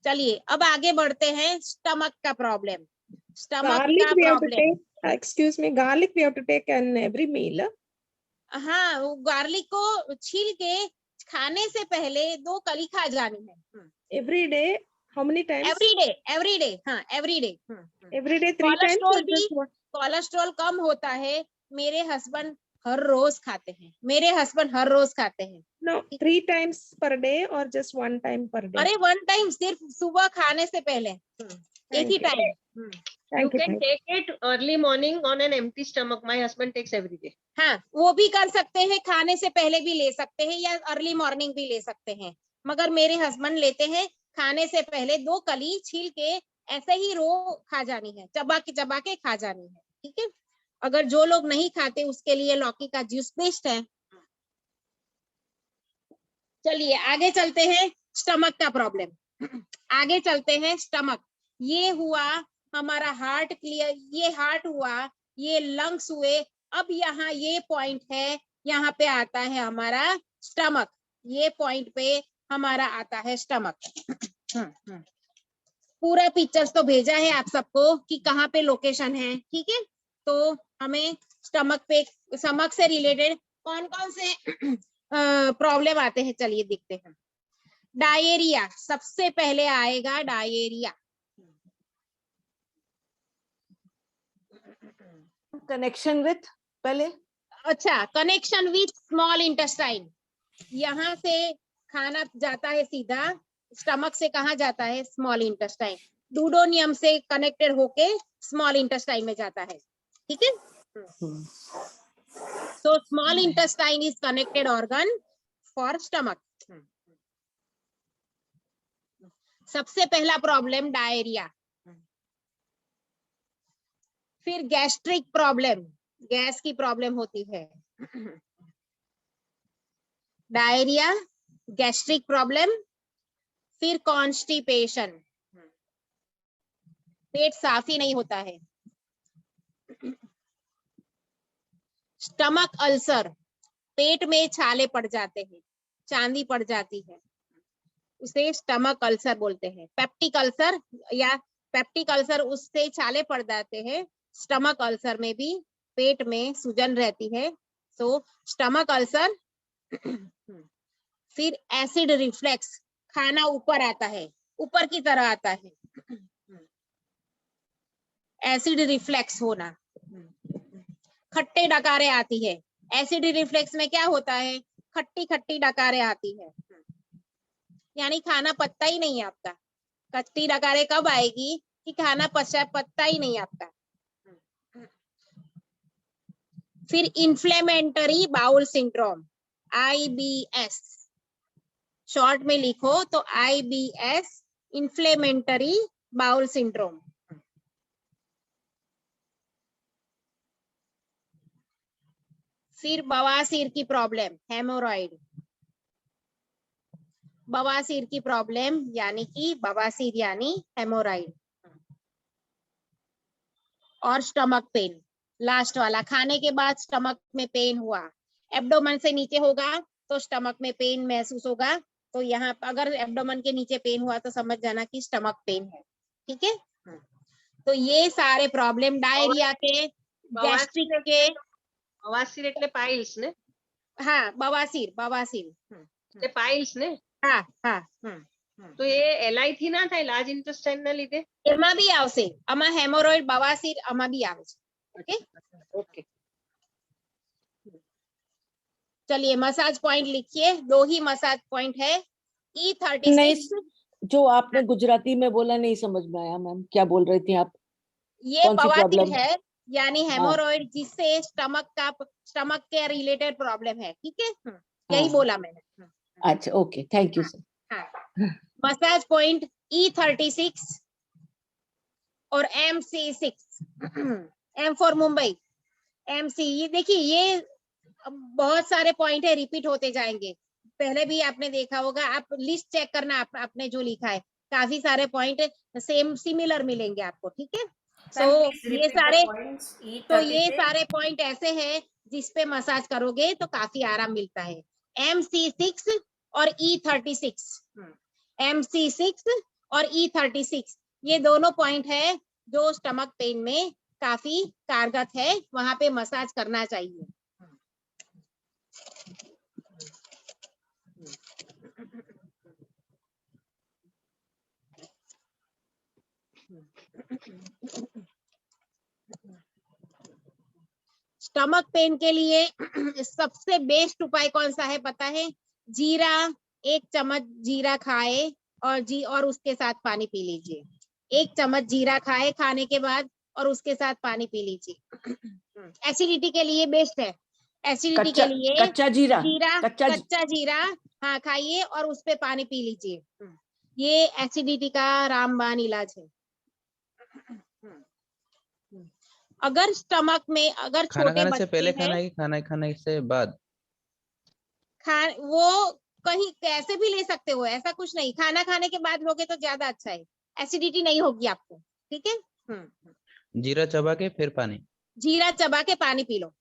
Speaker 1: चलिए अब आगे बढ़ते हैं। स्टमक का प्रॉब्लम, स्टमक
Speaker 10: Garlic
Speaker 1: का
Speaker 10: we have to
Speaker 1: problem.
Speaker 10: take. Excuse me. Garlic we have to take in every meal.
Speaker 1: हाँ, वो गार्लिक को छील के खाने से पहले 2 कली खा जानी है।
Speaker 10: Every day. How many times?
Speaker 1: Every day, हाँ every day.
Speaker 10: Every day 3 times.
Speaker 1: Cholesterol
Speaker 10: or
Speaker 1: भी,
Speaker 10: just one?
Speaker 1: कोलेस्ट्रॉल कम होता है। मेरे हस्बैंड हर रोज खाते हैं, मेरे हस्बैंड हर रोज खाते हैं।
Speaker 10: No, 3 times per day or just 1 time per day?
Speaker 1: अरे 1 टाइम सिर्फ सुबह खाने से पहले, एक ही
Speaker 10: Thank you.
Speaker 1: Time.
Speaker 5: you
Speaker 10: Thank you.
Speaker 5: can
Speaker 10: Thank you.
Speaker 5: take it early morning on an empty stomach. My husband takes every day.
Speaker 1: हाँ, वो भी कर सकते हैं, खाने से पहले भी ले सकते हैं या अर्ली मॉर्निंग भी ले सकते हैं, मगर मेरे हस्बैंड लेते हैं खाने से पहले 2 कली छील के ऐसे ही रो खा जानी है, चबा के खा जानी है, ठीक है। अगर जो लोग नहीं खाते उसके लिए लौकी का जूस बेस्ट है। चलिए आगे चलते हैं। स्टमक का प्रॉब्लम, आगे चलते हैं। स्टमक, ये हुआ हमारा हार्ट क्लियर, ये हार्ट हुआ, ये लंग्स हुए। अब यहाँ ये पॉइंट है, यहाँ पे आता है हमारा स्टमक, ये पॉइंट पे हमारा आता है स्टमक। पूरा पिक्चर्स तो भेजा है आप सबको कि कहाँ पे लोकेशन है, ठीक है। तो हमें स्टमक से रिलेटेड कौन कौन से प्रॉब्लम आते हैं, चलिए देखते हैं। डायरिया सबसे पहले आएगा, डायरिया।
Speaker 4: कनेक्शन विथ पहले,
Speaker 1: अच्छा, कनेक्शन विथ स्मॉल इंटेस्टाइन। यहाँ से खाना जाता है सीधा, स्टमक से कहाँ जाता है? Small intestine. डूडोनियम से कनेक्टेड होके स्मॉल इंटेस्टाइन में जाता है, ठीक है। So small intestine is connected organ for stomach. सबसे पहला प्रॉब्लम डायरिया, फिर गैस्ट्रिक प्रॉब्लम, गैस की प्रॉब्लम होती है, डायरिया, गैस्ट्रिक प्रॉब्लम, फिर कॉन्स्टिपेशन, पेट साफ ही नहीं होता है, स्टमक अल्सर, पेट में छाले पड़ जाते हैं, चांदी पड़ जाती है, उसे स्टमक अल्सर बोलते हैं। पेप्टिक अल्सर या पेप्टिक अल्सर, उससे छाले पड़ जाते हैं। स्टमक अल्सर में भी पेट में सूजन रहती है, तो स्टमक अल्सर। फिर एसिड रिफ्लेक्स, खाना ऊपर आता है, ऊपर की तरह आता है, एसिड रिफ्लेक्स होना, खट्टे डकारे आती है। एसिड रिफ्लेक्स में क्या होता है, खट्टी खट्टी डकारे आती है, यानी खाना पचता ही नहीं आपका। खट्टी डकारे कब आएगी कि खाना पचता ही नहीं आपका। फिर inflammatory bowel syndrome, IBS, short में लिखो तो IBS, इन्फ्लेमेटरी बाउल सिंड्रोम। फिर बवासीर की प्रॉब्लम, हेमोरॉइड, बवासीर की प्रॉब्लम यानी कि बवासीर यानी हेमोरॉइड, और स्टमक पेन, लास्ट वाला, खाने के बाद स्टमक में पेन हुआ, एब्डोमेन से नीचे होगा तो स्टमक में पेन महसूस होगा, तो यहाँ अगर एब्डोमेन के नीचे पेन हुआ तो समझ जाना कि स्टमक पेन है, ठीक है। तो ये सारे प्रॉब्लम डायरिया के, गैस्ट्रिक के,
Speaker 5: બવાસીર એટલે પાઇલ્સ ને?
Speaker 1: हाँ बवासीर, बवासीर,
Speaker 5: તે પાઇલ્સ ને?
Speaker 1: हाँ हाँ,
Speaker 5: તો એ LI થી ના થાય, લાર્જ ઇન્ટેસ્ટાઇન ના લીધે?
Speaker 1: એમાં બી આવશે, આમાં હેમોરોઇડ, બવાસીર આમાં બી આવે છે, ઓકે
Speaker 5: ઓકે।
Speaker 1: चलिए मसाज पॉइंट लिखिए, 2 ही मसाज पॉइंट है। E36
Speaker 4: नहीं, जो आपने गुजराती में बोला नहीं समझ में आया मैम, क्या बोल रही थी आप?
Speaker 1: ये
Speaker 4: कौन सी
Speaker 1: बवासीर
Speaker 4: प्रॉब्लम
Speaker 1: है, यानी हेमोरॉइड, जिससे स्टमक के रिलेटेड प्रॉब्लम है, ठीक है, यही बोला मैंने।
Speaker 4: अच्छा, ओके, थैंक यू सर।
Speaker 1: हाँ, मसाज पॉइंट E36 और MC6, M for Mumbai, MC, ये देखिए, ये बहुत सारे पॉइंट है, रिपीट होते जाएंगे, पहले भी आपने देखा होगा, आप लिस्ट चेक करना, आपने जो लिखा है, काफी सारे पॉइंट सेम सिमिलर मिलेंगे आपको, ठीक है। तो ये सारे पॉइंट ऐसे हैं जिसपे मसाज करोगे तो काफी आराम मिलता है। MC6 और E36, MC6 और E36, ये दोनों पॉइंट है जो स्टमक पेन में काफी कारगर है, वहां पे मसाज करना चाहिए। स्टमक पेन के लिए सबसे बेस्ट उपाय कौन सा है पता है? जीरा, 1 चम्मच जीरा खाए और उसके साथ पानी पी लीजिए। 1 चम्मच जीरा खाए खाने के बाद और उसके साथ पानी पी लीजिए। एसिडिटी के लिए बेस्ट है। एसिडिटी के लिए
Speaker 4: कच्चा
Speaker 1: जीरा हाँ खाइए और उस पे पानी पी लीजिए। ये एसिडिटी का रामबाण इलाज है। अगर स्टमक में अगर छोटे बच्चे से पहले खाना है,
Speaker 9: खाना खाने से बाद
Speaker 1: वो कहीं कैसे भी ले सकते हो, ऐसा कुछ नहीं, खाना खाने के बाद लोगे तो ज्यादा अच्छा है, एसिडिटी नहीं होगी आपको, ठीक है।
Speaker 9: जीरा चबा के फिर पानी,
Speaker 1: जीरा चबा के पानी पी लो।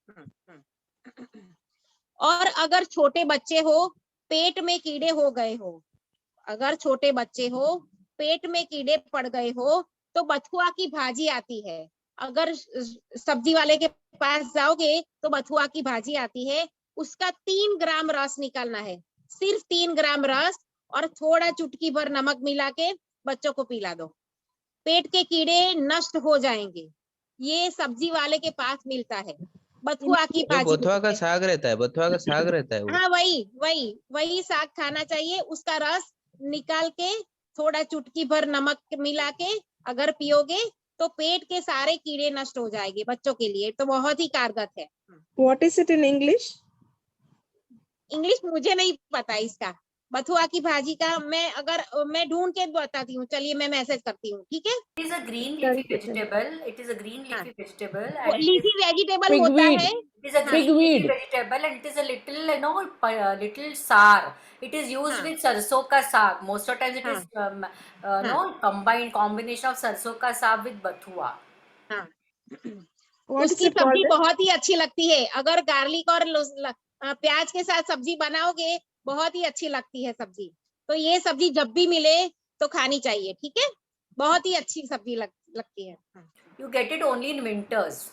Speaker 1: और अगर छोटे बच्चे हो, पेट में कीड़े हो गए हो, अगर छोटे बच्चे हो पेट में कीड़े पड़ गए हो तो बथुआ की भाजी आती है। अगर सब्जी वाले के पास जाओगे तो बथुआ की भाजी आती है, उसका 3 ग्राम रस निकालना है, सिर्फ 3 ग्राम रस और थोड़ा चुटकी भर नमक मिला के बच्चों को पिला दो, पेट के कीड़े नष्ट हो जाएंगे। ये सब्जी वाले के पास मिलता है, बथुआ की भाजी।
Speaker 9: बथुआ का साग रहता है, बथुआ का साग रहता है वो।
Speaker 1: हाँ वही साग खाना चाहिए, उसका रस निकाल के थोड़ा चुटकी भर नमक मिला के अगर पियोगे तो पेट के सारे कीड़े नष्ट हो जाएंगे, बच्चों के लिए तो बहुत ही कारगर है।
Speaker 10: What is it in English?
Speaker 1: English मुझे नहीं पता इसका, बथुआ की भाजी का मैं ढूंढ के बताती हूँ, चलिए मैं मैसेज करती हूँ, ठीक है।
Speaker 2: It is a green leafy vegetable. It is a green
Speaker 1: हाँ,
Speaker 2: leafy vegetable
Speaker 1: वो
Speaker 2: and it is,
Speaker 1: leafy vegetable होता
Speaker 4: Pigweed.
Speaker 1: है।
Speaker 2: it is a
Speaker 1: हाँ,
Speaker 2: green leafy
Speaker 4: Pigweed.
Speaker 2: vegetable and it is a little, you know, little sour. It is used
Speaker 1: हाँ,
Speaker 2: with sarson ka saag. Most of the times it
Speaker 1: हाँ,
Speaker 2: is
Speaker 1: हाँ,
Speaker 2: no combination of sarson ka saag with bathua.
Speaker 1: हाँ।
Speaker 10: What is
Speaker 1: उसकी
Speaker 10: it called?
Speaker 1: सब्जी बहुत ही अच्छी लगती है, अगर गार्लिक और प्याज के साथ सब्जी बनाओगे बहुत ही अच्छी लगती है सब्जी। तो ये सब्जी जब भी मिले तो खानी चाहिए, ठीक है, बहुत ही अच्छी सब्जी लगती है।
Speaker 2: You get it only in winters.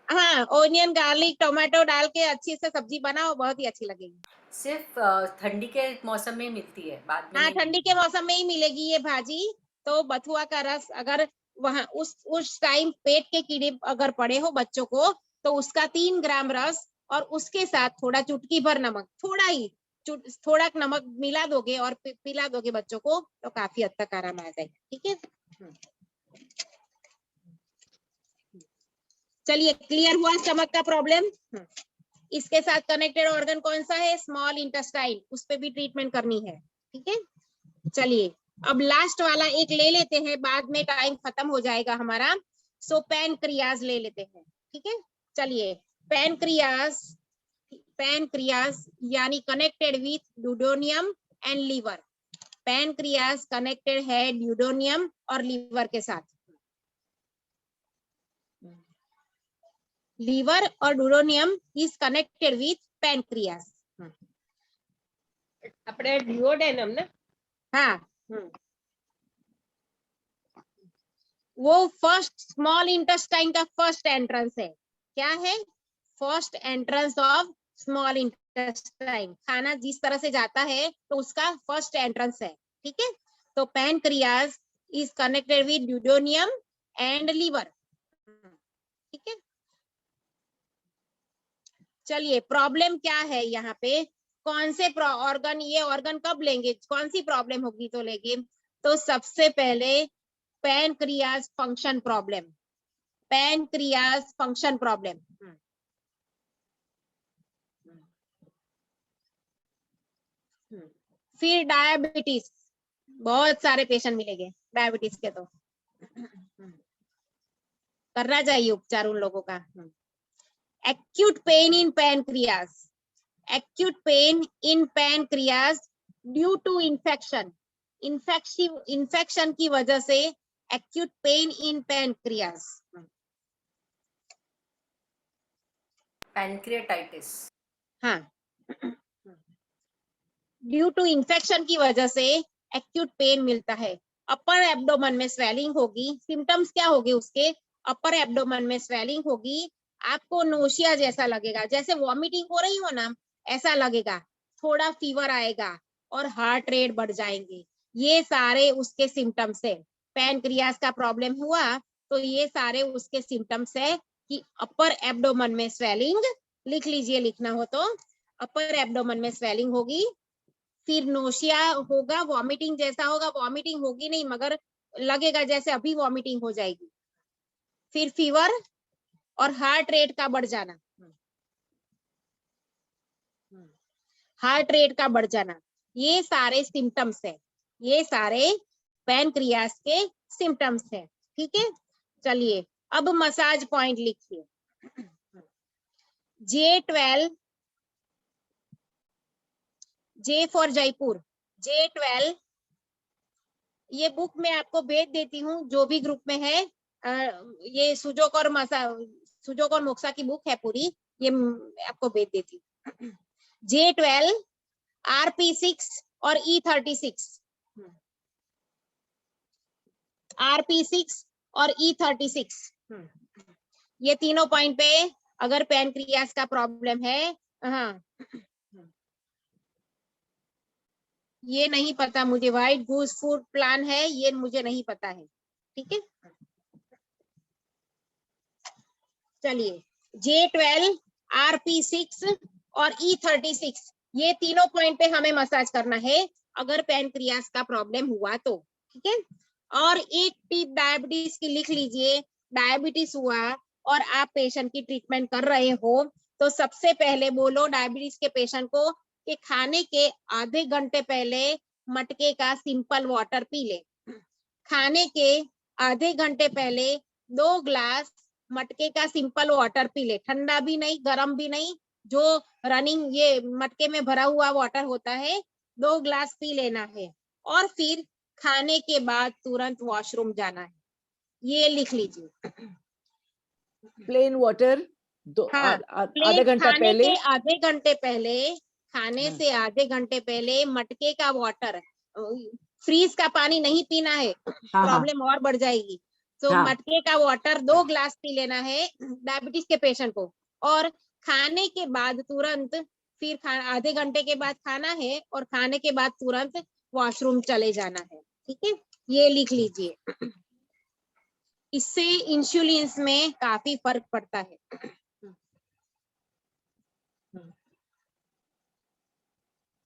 Speaker 1: हाँ, ओनियन गार्लिक टोमेटो डाल के अच्छी से सब्जी बनाओ, बहुत ही अच्छी लगेगी।
Speaker 2: सिर्फ ठंडी के मौसम में मिलती है, बाद में
Speaker 1: हाँ,
Speaker 2: नहीं
Speaker 1: ठंडी के मौसम में ही मिलेगी ये भाजी। तो बथुआ का रस अगर वहां उस टाइम पेट के कीड़े अगर पड़े हो बच्चों को, तो उसका 3 ग्राम रस और उसके साथ थोड़ा चुटकी भर नमक, थोड़ा नमक मिला दोगे और पिला दोगे बच्चों को, तो काफी हद तक आराम आ जाएगा, ठीक है। चलिए, क्लियर हुआ स्टमक का प्रॉब्लम। इसके साथ कनेक्टेड ऑर्गन कौन सा है? स्मॉल इंटेस्टाइन, उस पे भी ट्रीटमेंट करनी है, ठीक है। चलिए, अब लास्ट वाला एक ले लेते हैं, बाद में टाइम खत्म हो जाएगा हमारा। सो पैनक्रियाज ले लेते हैं, ठीक है। चलिए, पैनक्रियाज यानी connected with duodenum and liver. Pancreas connected है ड्यूडेनियम और लीवर के साथ। लीवर और duodenum is connected with pancreas.
Speaker 5: આપણે ડ્યુઓડેનમ ને
Speaker 1: हाँ, वो फर्स्ट स्मॉल इंटेस्टाइन का फर्स्ट एंट्रेंस है। क्या है? First entrance of small intestine. खाना जिस तरह से जाता है तो उसका फर्स्ट एंट्रेंस है, ठीक है। तो pancreas is connected with duodenum and liver, ठीक है। चलिए, प्रॉब्लम क्या है यहाँ पे? कौन से ऑर्गन, ये ऑर्गन कब लेंगे, कौन सी प्रॉब्लम होगी तो लेंगे? तो सबसे पहले pancreas function problem, pancreas function problem. फिर डायबिटीज, बहुत सारे पेशेंट मिलेंगे डायबिटीज के, तो करना चाहिए उपचार उन लोगों का। Acute pain in pancreas, acute pain in pancreas due to infection की वजह से acute pain in pancreas,
Speaker 2: pancreatitis।
Speaker 1: हाँ, ड्यू टू इन्फेक्शन की वजह से एक्यूट पेन मिलता है। अपर एब्डोमेन में स्वेलिंग होगी। सिम्टम्स क्या होगी उसके? अपर एब्डोमेन में स्वेलिंग होगी, आपको नोशिया जैसा लगेगा, जैसे वॉमिटिंग हो रही हो ना ऐसा लगेगा, थोड़ा फीवर आएगा और हार्ट रेट बढ़ जाएंगे। ये सारे उसके सिम्टम्स है। पैनक्रियाज का प्रॉब्लम हुआ तो ये सारे उसके सिम्टम्स है कि अपर एब्डोमेन में स्वेलिंग, लिख लीजिए, लिखना हो तो अपर एब्डोमेन में स्वेलिंग होगी, फिर नोशिया होगा, वॉमिटिंग जैसा होगा, वॉमिटिंग होगी नहीं मगर लगेगा जैसे अभी वॉमिटिंग हो जाएगी, फिर फीवर और हार्ट रेट का बढ़ जाना, हार्ट रेट का बढ़ जाना, ये सारे सिम्टम्स है, ये सारे पैनक्रियाज के सिम्टम्स है, ठीक है। चलिए, अब मसाज पॉइंट लिखिए। J12, J for Jaipur, J12, ये बुक मैं आपको भेज देती हूँ जो भी ग्रुप में है। ये सुजोक और मोक्सा की बुक है पूरी, ये आपको भेज देती हूँ। J12, RP6 और E36, RP6 और E36, ये तीनों पॉइंट पे अगर पैनक्रियाज का प्रॉब्लम है। हाँ, ये नहीं पता मुझे, व्हाइट गूस फूड प्लान है, ये मुझे नहीं पता है, ठीक है। चलिए, J12, RP6 और E36, ये तीनों पॉइंट पे हमें मसाज करना है अगर पैनक्रियाज का प्रॉब्लम हुआ तो, ठीक है। और एक टिप डायबिटीज की लिख लीजिए। डायबिटीज हुआ और आप पेशेंट की ट्रीटमेंट कर रहे हो तो सबसे पहले बोलो डायबिटीज के पेशेंट को कि खाने के आधे घंटे पहले मटके का सिंपल वाटर पी ले। खाने के आधे घंटे पहले 2 ग्लास मटके का सिंपल वाटर पी ले, ठंडा भी नहीं गर्म भी नहीं, जो रनिंग ये मटके में भरा हुआ वाटर होता है 2 ग्लास पी लेना है। और फिर खाने के बाद तुरंत वॉशरूम जाना है, ये लिख लीजिए।
Speaker 4: प्लेन वाटर
Speaker 1: हाँ,
Speaker 4: आधा घंटा
Speaker 1: खाने
Speaker 4: पहले,
Speaker 1: के आधे घंटे पहले, खाने से आधे घंटे पहले मटके का वाटर, फ्रीज का पानी नहीं पीना है, प्रॉब्लम और बढ़ जाएगी। तो मटके का वाटर 2 ग्लास पी लेना है डायबिटीज के पेशेंट को। और खाने के बाद तुरंत फिर आधे घंटे के बाद खाना है और खाने के बाद तुरंत वॉशरूम चले जाना है। ठीक है, ये लिख लीजिए। इससे इंसुलिन में काफी फर्क पड़ता है।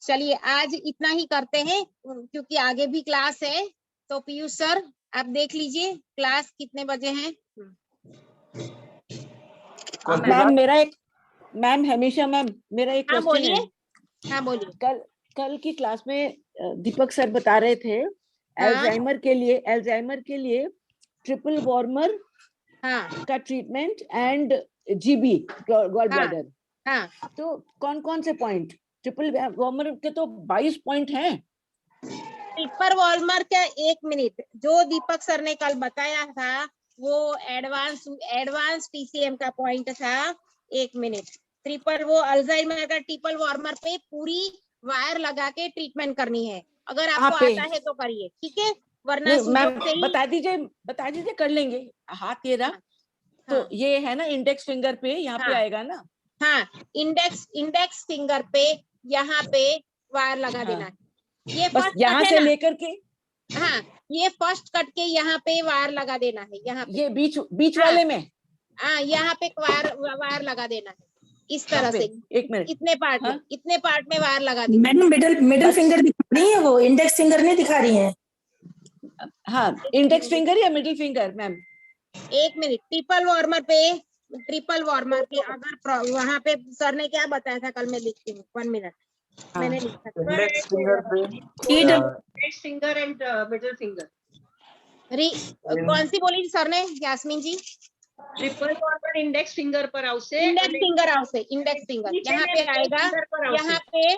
Speaker 1: चलिए आज इतना ही करते हैं क्योंकि आगे भी क्लास है। तो पीयूष सर आप देख लीजिए क्लास कितने बजे है।
Speaker 4: मैम मेरा एक, मैम हमेशा मैम मेरा एक
Speaker 1: हाँ
Speaker 4: क्वेश्चन है।
Speaker 1: बोलिए, हाँ बोलिए।
Speaker 4: कल की क्लास में दीपक सर बता रहे थे अल्जाइमर के लिए ट्रिपल वार्मर का treatment and GB gall bladder.
Speaker 1: हाँ,
Speaker 4: तो कौन कौन से पॉइंट? ट्रिपल वार्मर के तो 22 पॉइंट हैं।
Speaker 1: ट्रिपल वार्मर का 1 मिनट जो दीपक सर ने कल बताया था वो एडवांस टीसीएम का पॉइंट था। 1 मिनट, ट्रिपल वो अल्जाइमर का ट्रिपल वार्मर पे पूरी वायर लगा के ट्रीटमेंट करनी है। अगर आपको आता है तो करिए, ठीक है, वरना
Speaker 4: मैम बता दीजिए कर लेंगे। हाथ ये रहा, तो ये है ना इंडेक्स फिंगर पे, यहाँ पे आएगा ना।
Speaker 1: हाँ, इंडेक्स फिंगर पे यहाँ पे वायर लगा देना है। ये
Speaker 4: बस यहाँ से लेकर के,
Speaker 1: हाँ, ये फर्स्ट कट के यहाँ पे वायर लगा देना है। यहाँ पे
Speaker 4: ये बीच वाले में,
Speaker 1: हाँ, यहाँ पे वायर लगा देना है इस तरह से।
Speaker 4: 1 मिनट,
Speaker 1: इतने पार्ट में वायर लगा दी।
Speaker 11: मैडम मिडिल फिंगर दिखा रही है, वो इंडेक्स फिंगर नहीं दिखा रही है।
Speaker 4: हाँ, इंडेक्स फिंगर या middle finger ma'am?
Speaker 1: 1 minute, triple warmer पे अगर वहाँ पे सर ने क्या बताया था कल मैं लिखती हूँ। 1 मिनट, मैंने लिखा था
Speaker 6: इंडेक्स फिंगर पे
Speaker 5: index finger and middle finger.
Speaker 1: कौन सी बोली सर ने यास्मीन जी?
Speaker 5: ट्रिपल वार्मर इंडेक्स फिंगर पर આવશે,
Speaker 1: इंडेक्स फिंगर यहाँ पे आएगा, यहाँ पे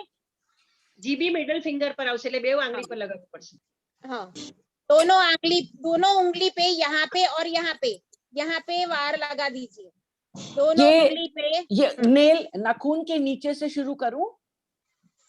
Speaker 5: जीबी मिडिल फिंगर पर આવશે એટલે બે આંગળી પર લગાવવું પડશે।
Speaker 1: हाँ, दोनों उंगली पे यहाँ पे और यहाँ पे वायर लगा दीजिए दोनों उंगली पे।
Speaker 4: ये नेल नाखून के नीचे से शुरू करूं?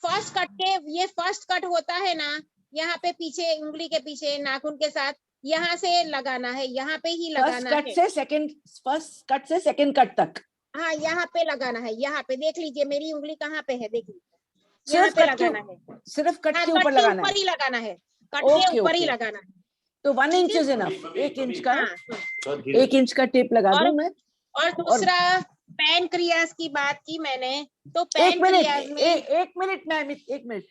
Speaker 1: फर्स्ट कट के, ये फर्स्ट कट होता है ना, यहाँ पे पीछे उंगली के पीछे नाखून के साथ यहाँ से लगाना है, यहाँ पे ही लगाना है।
Speaker 4: फर्स्ट कट से सेकंड कट तक।
Speaker 1: हाँ, यहाँ पे लगाना है। यहाँ पे देख लीजिए मेरी उंगली कहाँ पे है, देख लीजिए यहाँ पे लगाना है।
Speaker 4: सिर्फ कट के ऊपर
Speaker 1: लगाना है, कट के ऊपर ही लगाना है।
Speaker 4: तो 1 इंच इज इनफ, 1 इंच का 1 इंच का टेप लगा दूं मैं।
Speaker 1: और दूसरा पैनक्रियास की बात की मैंने, तो
Speaker 4: 1 मिनट मैम, 1 मिनट।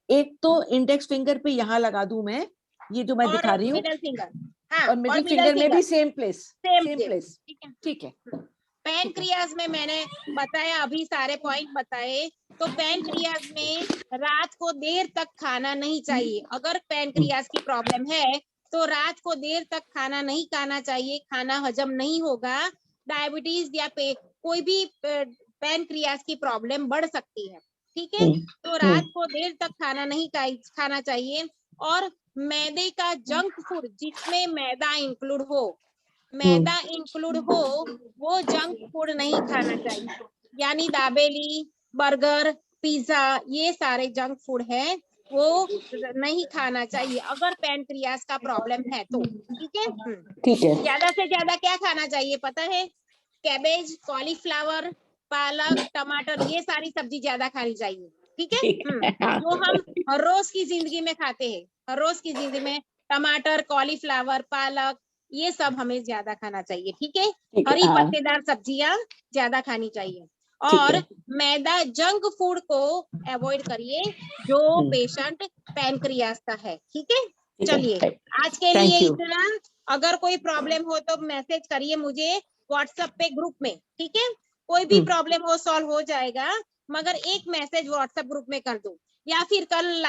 Speaker 4: एक तो इंडेक्स फिंगर पे यहाँ लगा दूं मैं, ये जो मैं दिखा रही हूँ,
Speaker 1: मिडिल फिंगर,
Speaker 4: और मिडिल फिंगर में भी सेम प्लेस। ठीक है।
Speaker 1: पैनक्रियास में मैंने बताया, अभी सारे पॉइंट बताए। तो पैनक्रियास में रात को देर तक खाना नहीं चाहिए। अगर पैनक्रियास की प्रॉब्लम है तो रात को देर तक खाना नहीं खाना चाहिए, खाना हजम नहीं होगा। डायबिटीज या कोई भी पैनक्रियास की प्रॉब्लम बढ़ सकती है। ठीक है, तो रात को देर तक खाना नहीं खाना चाहिए। और मैदे का जंक फूड जिसमें मैदा इंक्लूड हो, वो जंक फूड नहीं खाना चाहिए। यानी दाबेली, बर्गर, पिज्जा, ये सारे जंक फूड है, वो नहीं खाना चाहिए अगर पैनक्रियास का प्रॉब्लम है तो। ठीक है, ज्यादा से ज्यादा क्या खाना चाहिए पता है? कैबेज, कॉलीफ्लावर, पालक, टमाटर, ये सारी सब्जी ज्यादा खानी चाहिए। ठीक है, जो हम हर रोज की जिंदगी में खाते हैं, हर रोज की जिंदगी में टमाटर, कॉलीफ्लावर, पालक, ये सब हमें ज्यादा खाना चाहिए। ठीक है, हरी पत्तेदार सब्जियां ज्यादा खानी चाहिए। और मैदा, जंक फूड को अवॉइड करिए जो पेशेंट पैनक्रियास का है। ठीक है, चलिए आज के लिए इतना। अगर कोई प्रॉब्लम हो तो मैसेज करिए मुझे व्हाट्सएप पे ग्रुप में, ठीक है? कोई भी प्रॉब्लम हो सॉल्व हो जाएगा, मगर एक मैसेज व्हाट्सएप ग्रुप में कर दो या फिर कल